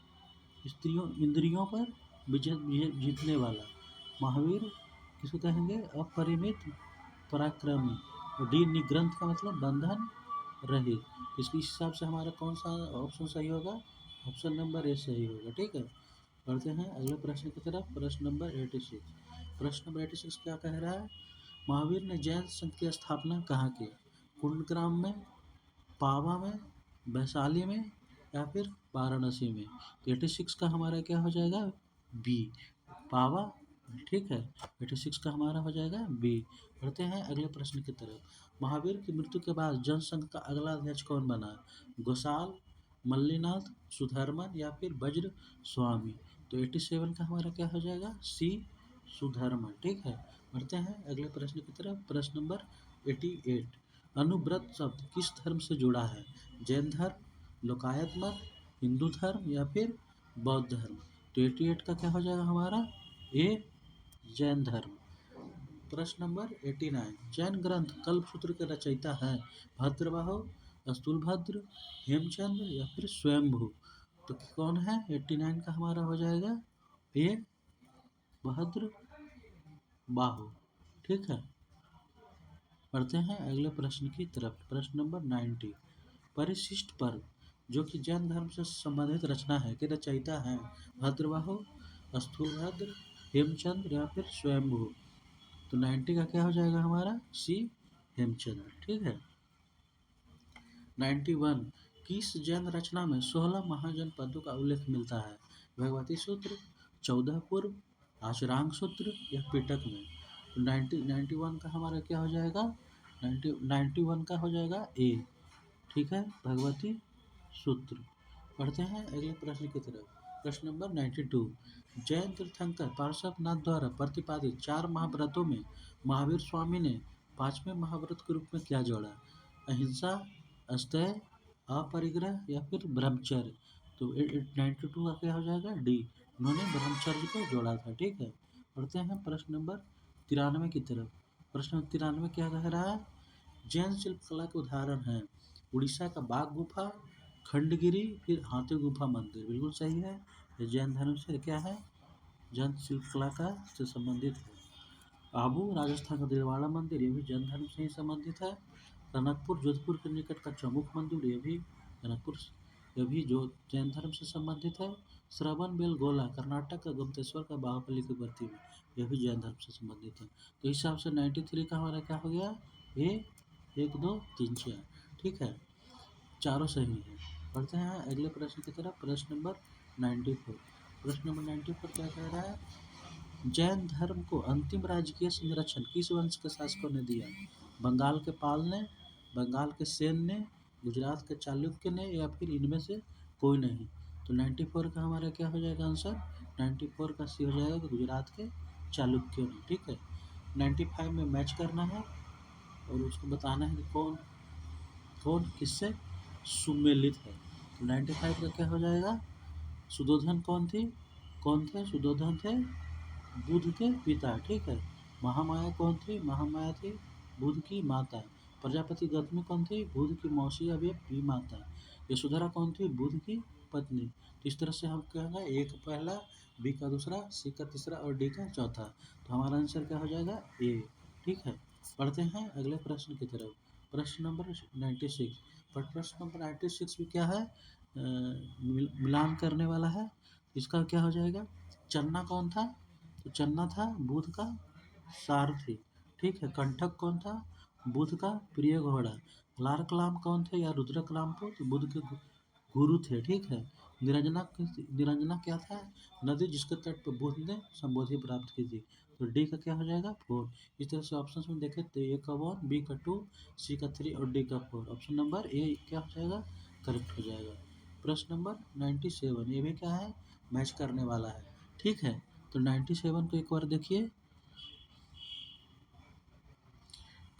[SPEAKER 1] स्त्रियों इंद्रियों पर जीतने वाला। महावीर किसको कहेंगे, अपरिमित पराक्रमी। और डी निग्रंथ का मतलब बंधन रहित। इसके हिसाब से हमारा कौन सा ऑप्शन सही होगा, ऑप्शन नंबर ए सही होगा। ठीक है, पढ़ते हैं अगले प्रश्न की तरफ, प्रश्न नंबर 86। प्रश्न नंबर 86 क्या कह रहा है, महावीर ने जैन संघ की स्थापना कहाँ की? कुंडग्राम में, पावा में, वैशाली में या फिर वाराणसी में? तो 86 का हमारा क्या हो जाएगा, बी, पावा। ठीक है, 86 का हमारा हो जाएगा बी। बढ़ते हैं अगले प्रश्न की तरफ। महावीर की मृत्यु के बाद जनसंघ का अगला अध्यक्ष कौन बना? गोसाल, मल्लीनाथ, सुधर्मन या फिर वज्र स्वामी? तो 87 का हमारा क्या हो जाएगा, सी, सुधर्मन। ठीक है, बढ़ते हैं अगले प्रश्न की तरफ, प्रश्न नंबर 88। अनुव्रत शब्द किस धर्म से जुड़ा है? जैन धर्म, लोकायत मत, हिंदू धर्म या फिर बौद्ध धर्म? तो 88 का क्या हो जाएगा हमारा, ए, जैन धर्म। प्रश्न नंबर 89। जैन ग्रंथ कल्पसूत्र के रचयिता हैं भद्रबाहु, स्थूलभद्र, हेमचंद्र या फिर स्वयंभू? तो कौन है, 89 का हमारा हो जाएगा ए, भद्र बाहु। ठीक है, पढ़ते हैं अगले प्रश्न की तरफ, प्रश्न नंबर 90। परिशिष्ट पर्व जो कि जैन धर्म से संबंधित रचना है के रचयिता हैं भद्रबाहु, स्थूलभद्र, हेमचंद्र या फिर स्वयंभू? तो 90 का क्या हो जाएगा हमारा, सी, हेमचंद्र। ठीक है, 91। किस जैन रचना में 16 महाजनपदों का उल्लेख मिलता है? भगवती सूत्र, 14 पूर्व, आचरांग सूत्र या पिटक में? तो 91 का हमारा क्या हो जाएगा, 91 का हो जाएगा ए। ठीक है, भगवती सूत्र। पढ़ते हैं अगले प्रश्न की तरफ, प्रश्न नंबर 92। जैन तीर्थंकर पार्श्वनाथ द्वारा प्रतिपादित 4 महाव्रतों में महावीर स्वामी ने 5वें महाव्रत के रूप में क्या जोड़ा? अहिंसा, अस्थेय, अपरिग्रह या फिर ब्रह्मचर्य? तो 92 का क्या हो जाएगा, डी, उन्होंने ब्रह्मचर्य को जोड़ा था। ठीक है, पढ़ते हैं प्रश्न नंबर 93 की तरफ। प्रश्न 93 क्या कह रहा है, जैन शिल्पकला के उदाहरण हैं उड़ीसा का बाघ गुफा, खंडगिरी, फिर हाथी गुफा मंदिर? बिल्कुल सही है, ये जैन धर्म से क्या है, जैन शिल्पकला का से संबंधित है। आबू राजस्थान का दिलवाड़ा मंदिर, ये भी जैन धर्म से ही संबंधित है। टनकपुर जोधपुर के निकट का चमुक मंदिर, ये भी टनकपुर, ये भी जो जैन धर्म से संबंधित है। श्रवण बेलगोला कर्नाटक का गुप्तेश्वर का बाहुबली की प्रतिमा, यह भी जैन धर्म से संबंधित है। तो इस हिसाब से 93 का हमारा क्या हो गया, ए, 1 2 3 4। ठीक है, चारों सही है। पढ़ते हैं अगले प्रश्न की तरफ, प्रश्न नंबर 94। प्रश्न नंबर 94 क्या कह रहा है, जैन धर्म को अंतिम राजकीय संरक्षण किस वंश के शासकों ने दिया? बंगाल के पाल ने, बंगाल के सेन ने, गुजरात के चालुक्य ने या फिर इनमें से कोई नहीं? तो 94 का हमारा क्या हो जाएगा आंसर, 94 का सी हो जाएगा गुजरात के चालुक्यों ने। ठीक है, 95 में मैच करना है और उसको बताना है कि कौन कौन किससे सुमेलित है। तो 95 का क्या हो जाएगा, सुदोधन कौन थे, सुदोधन थे बुध के पिता, ठीक है। महामाया कौन थी? महामाया थी बुध की माता। प्रजापति गौतमी कौन थी? बुध की मौसी या भी माता। यशोधरा कौन थी? बुध की पत्नी। तो इस तरह से हम कहेंगे ए का पहला, बी का दूसरा, सी का तीसरा और डी का चौथा। तो हमारा आंसर क्या हो जाएगा? ए, ठीक है। पढ़ते हैं अगले प्रश्न की तरफ। प्रश्न नंबर 96। पर प्रश्न नंबर 96 भी क्या है? मिलान करने वाला है। इसका क्या हो जाएगा? चन्ना कौन था? तो चन्ना था बुध का सारथी, ठीक है। कंठक कौन था? बुध का प्रिय घोड़ा। लारकलाम कौन थे या रुद्रकलाम को? तो बुध के गुरु थे, ठीक है। निरंजना क्या था? नदी जिसके तट पर बुध ने संबोधि प्राप्त की थी। तो डी का क्या हो जाएगा? 4। इस तरह से ऑप्शन में देखें तो ए का 1, बी का 2, सी का 3 और डी का 4। ऑप्शन नंबर ए क्या हो जाएगा? करेक्ट हो जाएगा। प्रश्न नंबर 97, ये भी क्या है? मैच करने वाला है, ठीक है। तो 97 को एक बार देखिए।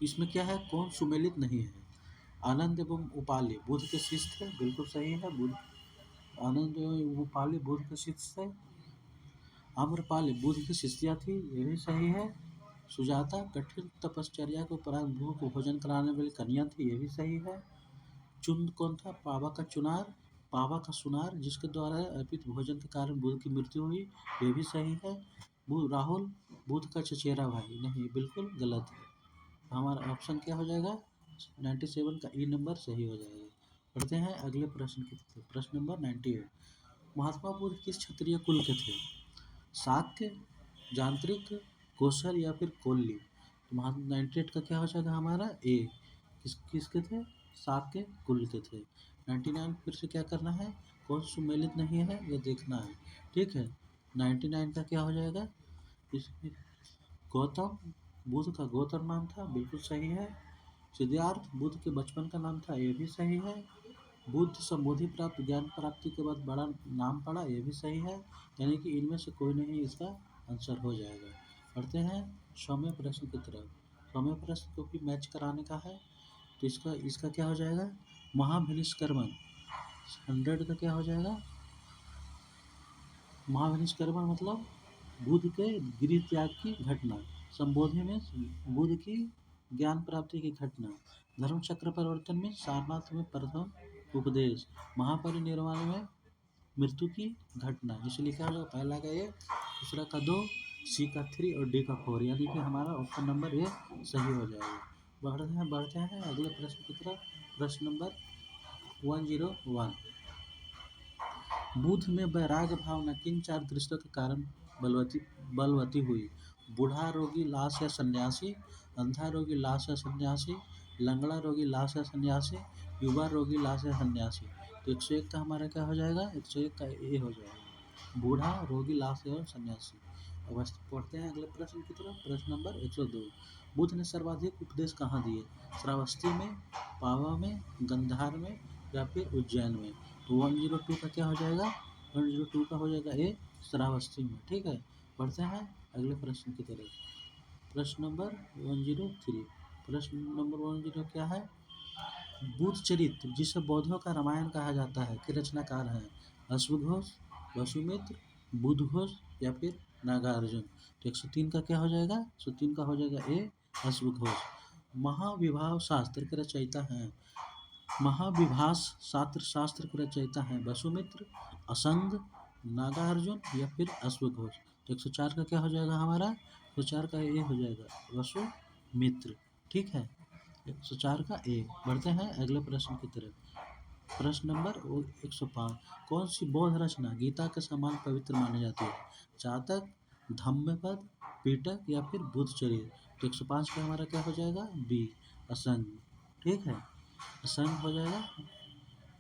[SPEAKER 1] इसमें क्या है? कौन सुमेलित नहीं है? आनंद एवं उपाली बुध के शिष्य थे, बिल्कुल सही है। बुध, आनंद एवं उपाली बुध के शिष्य थे। आम्रपाली बुध की शिष्या थी, ये भी सही है। सुजाता कठिन तपश्चर्या को उपरांत बुध को भोजन कराने वाली कन्या थी, ये भी सही है। चुंद कौन था? पावा का चुनार, पावा का सुनार जिसके द्वारा अर्पित भोजन के कारण बुध की मृत्यु हुई, ये भी सही है। राहुल बुध का चचेरा भाई, नहीं, बिल्कुल गलत है। हमारा ऑप्शन क्या हो जाएगा? 97 का ई नंबर सही हो जाएगा। पढ़ते हैं अगले प्रश्न की तरफ। प्रश्न नंबर 98। महात्मा बुद्ध किस क्षत्रिय कुल के थे? शाक्य, यांत्रिक, कौशल या फिर कोल्ली। तो 98 का क्या हो जाएगा हमारा? ए। किसके थे? शाक्य कुल के थे। 99 फिर से क्या करना है? कौन सुमेलित नहीं है ये देखना है, ठीक है। 99 का क्या हो जाएगा? इसमें गौतम बुद्ध का गोत्र नाम था, बिल्कुल सही है। सिद्धार्थ बुद्ध के बचपन का नाम था, ये भी सही है। बुद्ध संबोधि प्राप्त ज्ञान प्राप्ति के बाद बड़ा नाम पड़ा, ये भी सही है। यानी कि इनमें से कोई नहीं इसका आंसर हो जाएगा। पढ़ते हैं सौम्य प्रश्न की तरफ। सौम्य प्रश्न को भी मैच कराने का है, तो इसका क्या हो जाएगा? महाभिनिष्क्रमण 100 का क्या हो जाएगा? महाभिनिष्क्रमण मतलब बुद्ध के गृह त्याग की घटना। संबोधि में बुद्ध की ज्ञान प्राप्ति की घटना। धर्म चक्र परिवर्तन में सारनाथ में प्रथम उपदेश। महापरिनिर्वाण में मृत्यु की घटना। इसलिए क्या होगा? पहला का ए, दूसरा का 2, सी का 3 और डी का 4, यानी कि हमारा ऑप्शन नंबर ए सही हो जाएगा। बढ़ते हैं अगले प्रश्न की तरफ। प्रश्न नंबर 101। बुद्ध में वैराग्य भावना किन 4 दृश्यों के कारण बलवती हुई? बूढ़ा रोगी लाश या सन्यासी, अंधा रोगी लाश या सन्यासी, लंगड़ा रोगी लाश या सन्यासी, युवा रोगी लाश या सन्यासी। तो 101 का हमारा क्या हो जाएगा? 101 का ए हो जाएगा, बूढ़ा रोगी लाश या सन्यासी। अब पढ़ते हैं अगले प्रश्न की तरफ। प्रश्न नंबर 102। बुद्ध ने सर्वाधिक उपदेश कहाँ दिए? श्रावस्ती में, पावा में, गंधार में या फिर उज्जैन में। तो 102 का क्या हो जाएगा? 102 का हो जाएगा ए, श्रावस्ती में, ठीक है। पढ़ते हैं अगले प्रश्न की तरफ। प्रश्न नंबर 103। प्रश्न नंबर 103 क्या है? बुद्ध चरित्र जिसे बौद्धों का रामायण कहा जाता है के रचनाकार हैं? अश्वघोष, वसुमित्र, बुद्धघोष या फिर नागार्जुन। तो 103 का क्या हो जाएगा? 103 का हो जाएगा ए, अश्वघोष। महाविभाव शास्त्र के रचयिता हैं? महाविभास शास्त्र के रचयिता हैं वसुमित्र, असंग, नागार्जुन या फिर अश्वघोष। तो 104 का क्या हो जाएगा हमारा? 104 का ए हो जाएगा, वसुमित्र, ठीक है। 104 का ए। बढ़ते हैं अगले प्रश्न की तरफ। प्रश्न नंबर 105। कौन सी बौद्ध रचना गीता के समान पवित्र मानी जाती है? जातक, धम्मपद, पिटक या फिर बुद्ध चरित्र। तो 105 का हमारा क्या हो जाएगा? बी, असंग, ठीक है। असंग हो जाएगा,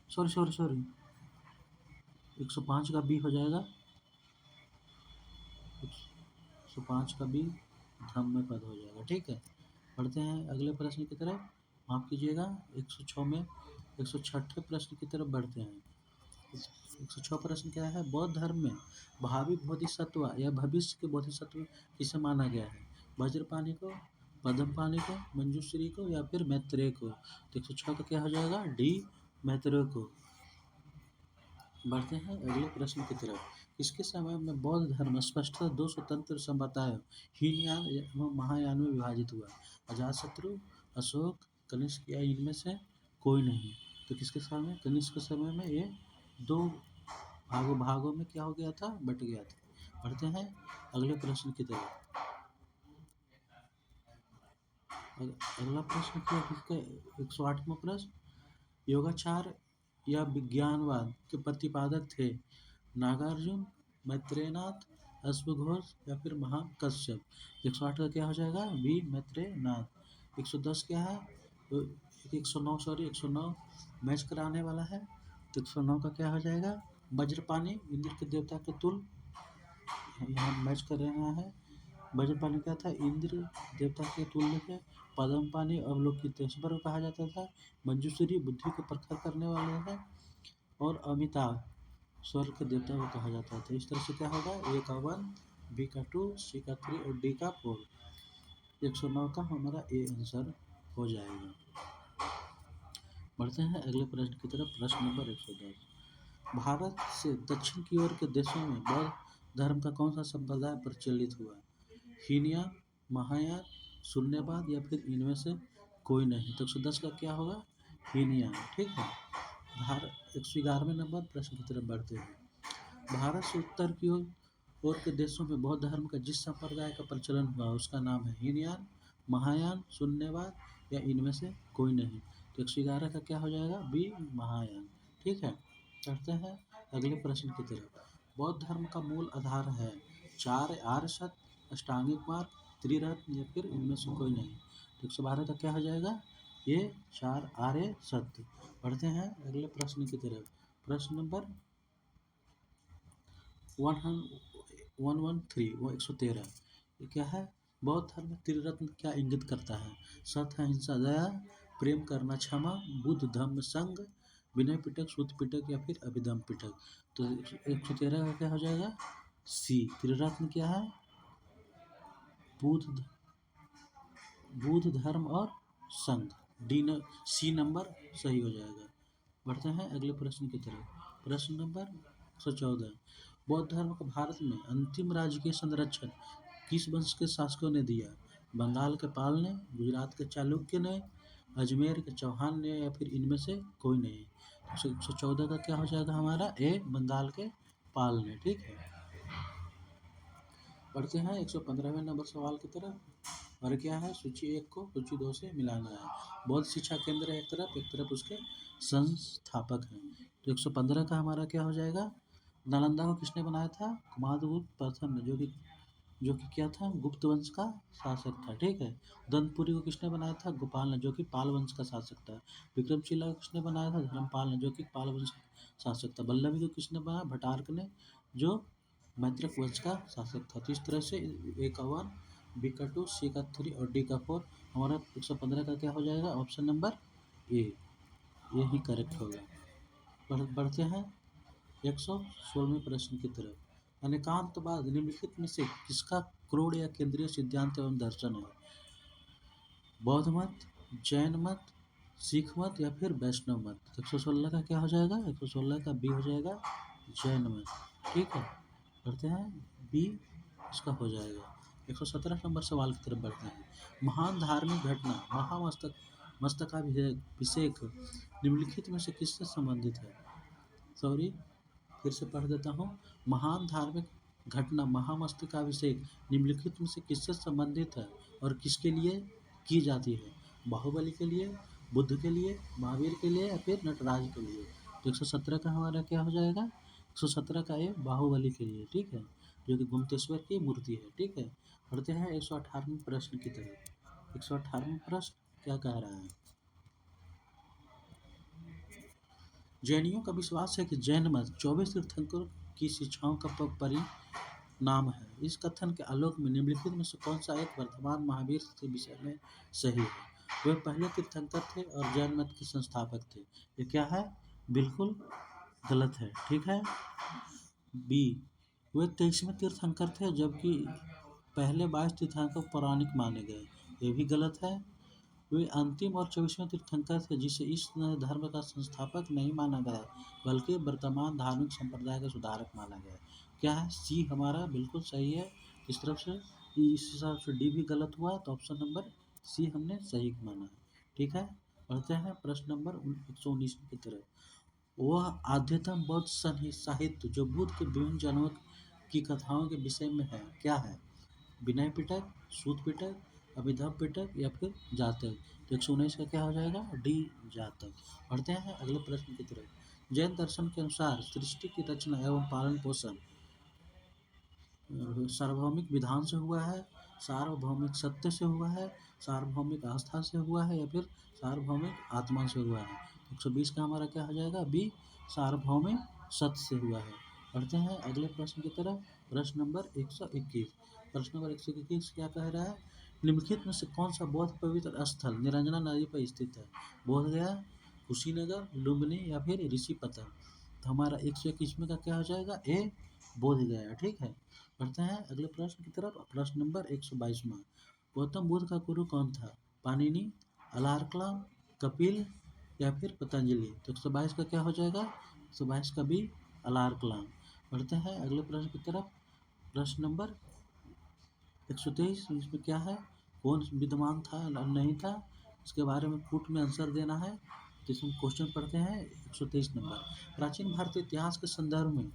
[SPEAKER 1] सॉरी 105 का बी हो जाएगा, 105 का बी धम्मपद हो जाएगा, ठीक है। पढ़ते हैं अगले प्रश्न की तरफ। माफ़ कीजिएगा, 106 में 106 प्रश्न की तरफ बढ़ते हैं। 106 प्रश्न क्या है? बौद्ध धर्म में भावी बोधिसत्व या भविष्य के बोधिसत्व किसे माना गया है? वज्रपाणि को, पद्मपाणि को, मंजूश्री को या फिर मैत्रेय को। तो 106 का क्या हो जाएगा? डी, मैत्रेय को। बढ़ते हैं अगले प्रश्न की तरफ। किसके समय में बौद्ध धर्म स्पष्टतः दो स्वतंत्र संप्रदायों हीनयान एवं महायान में विभाजित हुआ? अजातशत्रु, अशोक, कनिष्क या इनमें से कोई नहीं? तो किसके समय में? कनिष्क के समय में ये दो भागों में क्या हो गया था? बट गया था। पढ़ते हैं अगले प्रश्न की तरफ। अगला प्रश्न क्या है? किसका? 108वां प्रश्न। योगाचार या विज्ञानवाद के प्रतिपादक थे नागार्जुन, मैत्रेयनाथ, अश्वघोष या फिर महाकश्यप? 108 का क्या हो जाएगा? बी मैत्रेयनाथ। 110 क्या है? तो 109 सॉरी 109 मैच कराने वाला है, तो 109 का क्या हो जाएगा? वज्रपाणी इंद्र के देवता के तुल्य, यहाँ मैच कर रहा है। वज्रपाणी क्या था? इंद्र देवता के तुल्य थे। पद्मपाणी अवलोकित ईश्वर को कहा जाता था। मंजूश्री बुद्धि को प्रखर करने वाले हैं। और अमिताभ स्वर्ग के देवता को कहा जाता था। इस तरह से क्या होगा? ए का 1, बी का 2, सी का 3 और डी का 4। 109 का हमारा ए आंसर हो जाएगा। बढ़ते हैं अगले प्रश्न की तरफ। प्रश्न नंबर 110। भारत से दक्षिण की ओर के देशों में बौद्ध धर्म का कौन सा संप्रदाय प्रचलित हुआ? हीनयान, महायान, शून्यवाद या फिर इनमें से कोई नहीं? तो 110 का क्या होगा? हीनयान। ठीक है। भारत 111वें नंबर प्रश्न की तरफ बढ़ते हैं। भारत से उत्तर की ओर के देशों में बौद्ध धर्म का जिस संप्रदाय का प्रचलन हुआ उसका नाम है हीनयान, महायान, शून्यवाद या इनमें से कोई नहीं? तो 111 का क्या हो जाएगा? बी महायान। ठीक है। चढ़ते हैं अगले प्रश्न की तरफ। बौद्ध धर्म का मूल आधार है 4 आर्य सत्य, अष्टांगिक मार्ग, त्रिरत्न या फिर इनमें से कोई नहीं? तो 112 का क्या हो जाएगा? ये 4 आर्य सत्य। बढ़ते हैं अगले प्रश्न की तरफ। प्रश्न नंबर 113 वो 113। ये क्या है? बौद्ध धर्म में त्रिरत्न क्या इंगित करता है? सत्य, अहिंसा, दया, प्रेम करना, क्षमा, बुद्ध धम्म संघ, विनय पिटक, सूत पिटक या फिर अभिधम पिटक? तो 113 का क्या हो जाएगा? सी। त्रिरत्न क्या है? बुद्ध धर्म और संघ। सी नंबर सही हो जाएगा। बढ़ते हैं अगले प्रश्न की तरफ। प्रश्न नंबर 114। बौद्ध धर्म को भारत में अंतिम राजकीय संरक्षण किस वंश के शासकों ने दिया? बंगाल के पाल ने, गुजरात के चालुक्य ने, अजमेर के चौहान ने या फिर इनमें से कोई नहीं? तो 114 का क्या हो जाएगा हमारा? ए बंगाल के पाल ने। ठीक है। बढ़ते हैं 115वें नंबर सवाल की तरफ। और क्या है? सूची 1 को सूची 2 से मिलाना है। बौद्ध शिक्षा केंद्र एक तरफ उसके संस्थापक हैं। तो 115 का हमारा क्या हो जाएगा? नालंदा को किसने बनाया था? कुमारगुप्त प्रथम ने, जो कि क्या था? गुप्त वंश का शासक था। ठीक है। दंतपुरी को किसने बनाया था? गोपाल ने, जो कि पाल वंश का शासक था। विक्रमशिला को किसने बनाया था? धर्मपाल ने, जो कि पाल वंश का शासक था। वल्लभी को किसने बनाया? भटारक ने, जो मैत्रक वंश का शासक था। तो इस तरह से ए का 1, बी का 2, सी का 3 और डी का 4। हमारा 115 का क्या हो जाएगा? ऑप्शन नंबर ए, ये ही करेक्ट होगा। बढ़ते हैं 116वें प्रश्न की तरफ। अनेकांतवाद निम्नलिखित में से किसका क्रोड़ या केंद्रीय सिद्धांत एवं दर्शन है? बौद्ध मत, जैन मत, सिख मत या फिर वैष्णव मत? 116 का क्या हो जाएगा? 116 का बी हो जाएगा, जैन मत। ठीक है। बढ़ते हैं बी इसका हो जाएगा। 117 नंबर सवाल की तरफ बढ़ते हैं। महान धार्मिक घटना मस्तकाभिषेक निम्नलिखित में से किससे संबंधित है? सॉरी, फिर से पढ़ देता हूँ। महान धार्मिक घटना महामस्तकाभिषेक निम्नलिखित में से किससे संबंधित है और किसके लिए की जाती है? बाहुबली के लिए, बुद्ध के लिए, महावीर के लिए या फिर नटराज के लिए? तो 117 का हमारा क्या हो जाएगा? 117 का ये बाहुबली के लिए। ठीक है, जो कि गुप्तेश्वर की मूर्ति है। ठीक है। बढ़ते हैं 118वें प्रश्न की तरफ। 118वां प्रश्न क्या कह रहा है? जैनियों का विश्वास है कि जैन मत 24 तीर्थंकरों की शिक्षाओं का परिणाम है। इस कथन के आलोक में निम्नलिखित में से कौन सा एक वर्तमान महावीर के विषय में सही है? वे पहले तीर्थंकर थे और जैन मत के संस्थापक थे। ये क्या है? बिल्कुल गलत है। ठीक है। बी, वे 23वें तीर्थंकर थे जबकि पहले 22 तीर्थंकर पौराणिक माने गए। ये भी गलत है। वे अंतिम और 24वें तीर्थंकर थे जिसे इस धर्म का संस्थापक नहीं माना गया बल्कि वर्तमान धार्मिक संप्रदाय का सुधारक माना गया। क्या है, सी हमारा बिल्कुल सही है। इस तरफ से इस हिसाब से डी भी गलत हुआ, तो ऑप्शन नंबर सी हमने सही माना है। ठीक है, पढ़ते हैं प्रश्न नंबर 119 की तरफ। वह आद्यतम बौद्ध साहित्य जो बुद्ध के विभिन्न जन्मों की कथाओं के विषय में है क्या है? विनय पिटक, सूत पिटक, अभिधव पिटक या फिर जातक। तो 119 का क्या हो जाएगा? डी जातक। पढ़ते हैं अगले प्रश्न की तरफ। जैन दर्शन के अनुसार सृष्टि की रचना एवं पालन पोषण सार्वभौमिक विधान से हुआ है, सार्वभौमिक सत्य से हुआ है, सार्वभौमिक आस्था से हुआ है या फिर सार्वभौमिक आत्मा से हुआ है? 120 का हमारा क्या हो जाएगा? बी सार्वभौमिक सत्य से हुआ है। पढ़ते हैं अगले प्रश्न की तरफ। प्रश्न नंबर 121। प्रश्न नंबर 121 क्या कह रहा है? निम्नलिखित में से कौन सा बौद्ध पवित्र स्थल निरंजना नदी पर स्थित है? बोधगया, कुशीनगर, लुम्बिनी या फिर ऋषिपतन। तो हमारा 121 में का क्या हो जाएगा? ए बोधगया। ठीक है, पढ़ते हैं अगले प्रश्न की तरफ। प्रश्न नंबर 122वां। गौतम बुद्ध का गुरु कौन था? पाणिनि, अलार्कला, कपिल या फिर पतंजलि। तो 122 का क्या हो जाएगा? 122 का भी अलार्कला। पढ़ते हैं अगले प्रश्न की तरफ। प्रश्न नंबर 123, इसमें क्या है? कौन विद्वान था नहीं था, इसके बारे में कूट में आंसर देना है। तो इसमें क्वेश्चन पढ़ते हैं 123 नंबर। प्राचीन भारतीय इतिहास के संदर्भ में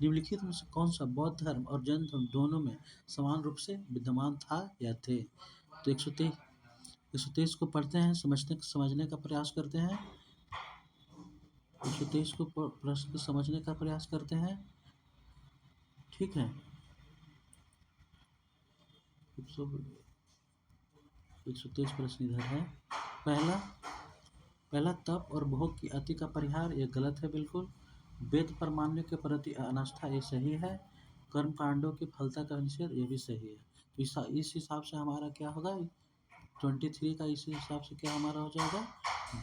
[SPEAKER 1] निम्नलिखित में से कौन सा बौद्ध धर्म और जैन धर्म दोनों में समान रूप से विद्यमान था या थे? तो 123 को पढ़ते हैं, समझने का प्रयास करते हैं। 123 को प्रश्न को समझने का प्रयास करते हैं। ठीक है, 123 प्रश्न इधर है। पहला तप और भोग की अति का परिहार, ये गलत है बिल्कुल। वेद परमाणु के प्रति अनास्था, ये सही है। कर्म कांडों की फलता का निषेध, ये भी सही है। तो इस हिसाब से हमारा क्या होगा? 23 का इस हिसाब से क्या हमारा हो जाएगा?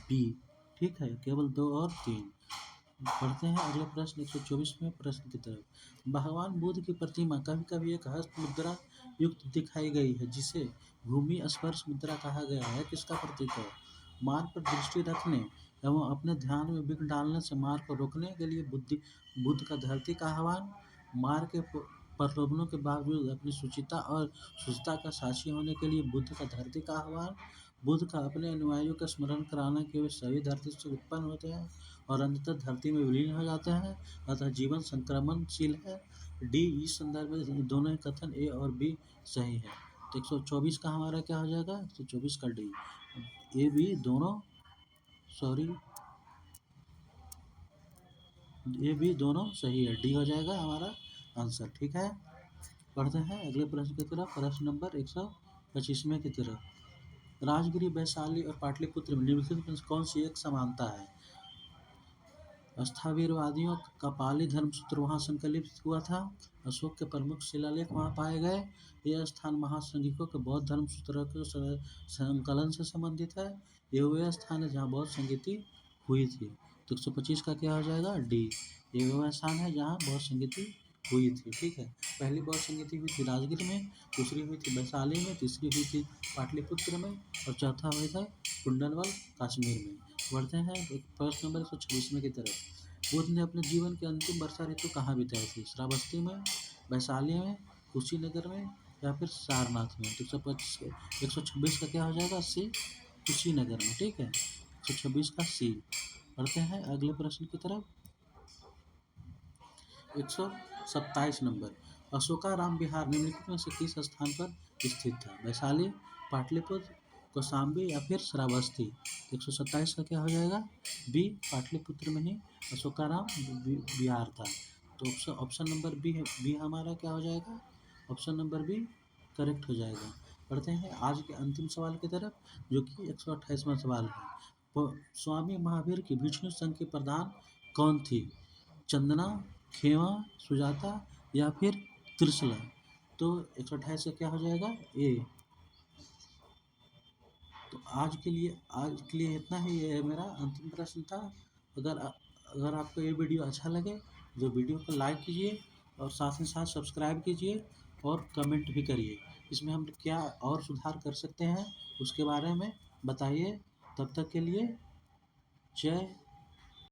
[SPEAKER 1] बी। ठीक है, केवल 2 और 3। पढ़ते हैं अगले प्रश्न 124वें प्रश्न की तरफ। भगवान बुद्ध की प्रतिमा कभी कभी एक हस्त मुद्रा युक्त दिखाई गई है, जिसे भूमि स्पर्श मुद्रा कहा गया है, किसका प्रतीक है? मार्ग पर दृष्टि रखने एवं अपने ध्यान में विघ्न डालने से मार्ग को रोकने के लिए बुद्ध का धरती का आह्वान, मार्ग के प्रलोभनों के बावजूद अपनी शुचिता और शुद्धता का साक्षी होने के लिए बुद्ध का धरती का आह्वान, बुद्ध का अपने अनुयायियों का स्मरण कराना कि वे सभी धरती से उत्पन्न होते हैं और अंततः धरती में विलीन हो जाते हैं, अतः जीवन संक्रमणशील है। डी इस संदर्भ में दोनों ही कथन ए और बी सही है। तो 124 का हमारा क्या हो जाएगा? 124 का डी। ए बी दोनों ये भी दोनों सही है। डी हो जाएगा हमारा आंसर। ठीक है, पढ़ते हैं अगले प्रश्न की तरफ। प्रश्न नंबर 125वें की तरफ। राजगिरी, वैशाली और पाटलिपुत्र में निम्नलिखित में कौन सी एक समानता है? स्थावीरवादियों का पाली धर्मसूत्र वहाँ संकलित हुआ था। अशोक के प्रमुख शिलालेख वहाँ पाए गए। यह स्थान महासंघिकों के बौद्ध धर्मसूत्रों के संकलन से संबंधित है। ये वह स्थान है जहाँ बौद्ध संगीति हुई थी। तो 125 का क्या हो जाएगा? डी। ये वह स्थान है जहाँ बौद्ध संगीति हुई थी। ठीक है, पहली बौद्ध संगीति हुई थी राजगीर में, दूसरी हुई थी वैशाली में, तीसरी हुई थी पाटलिपुत्र में और चौथा हुआ था कुंडलवल कश्मीर में। बढ़ते हैं प्रश्न नंबर 126 की तरफ। बुद्ध ने अपने जीवन की अंतिम वर्षा ऋतु कहाँ बिताई थी? श्रावस्ती में, वैशाली में, कुशीनगर में या फिर सारनाथ में। तो 126 का क्या हो जाएगा? सी, कुशीनगर में। ठीक है, 126 का सी। पढ़ते हैं अगले प्रश्न की तरफ। 127 नंबर। अशोकाराम विहार निम्नलिखित में से किस स्थान पर स्थित था? वैशाली, पाटलिपुत्र, कौशाम्बी या फिर श्रावस्ती। 127 का क्या हो जाएगा? बी, पाटलिपुत्र में ही अशोकाराम विहार था। तो ऑप्शन नंबर बी हमारा क्या हो जाएगा? ऑप्शन नंबर बी करेक्ट हो जाएगा। पढ़ते हैं आज के अंतिम सवाल की तरफ, जो कि 128वां सवाल है। स्वामी महावीर की विष्णु संघ की प्रधान कौन थी? चंदना, खेवा, सुजाता या फिर त्रिशला। तो 128 का क्या हो जाएगा? ए। तो आज के लिए इतना ही। ये मेरा अंतिम प्रश्न था। अगर आपको ये वीडियो अच्छा लगे तो वीडियो को लाइक कीजिए और साथ ही साथ सब्सक्राइब कीजिए और कमेंट भी करिए। इसमें हम क्या और सुधार कर सकते हैं उसके बारे में बताइए। तब तक के लिए जय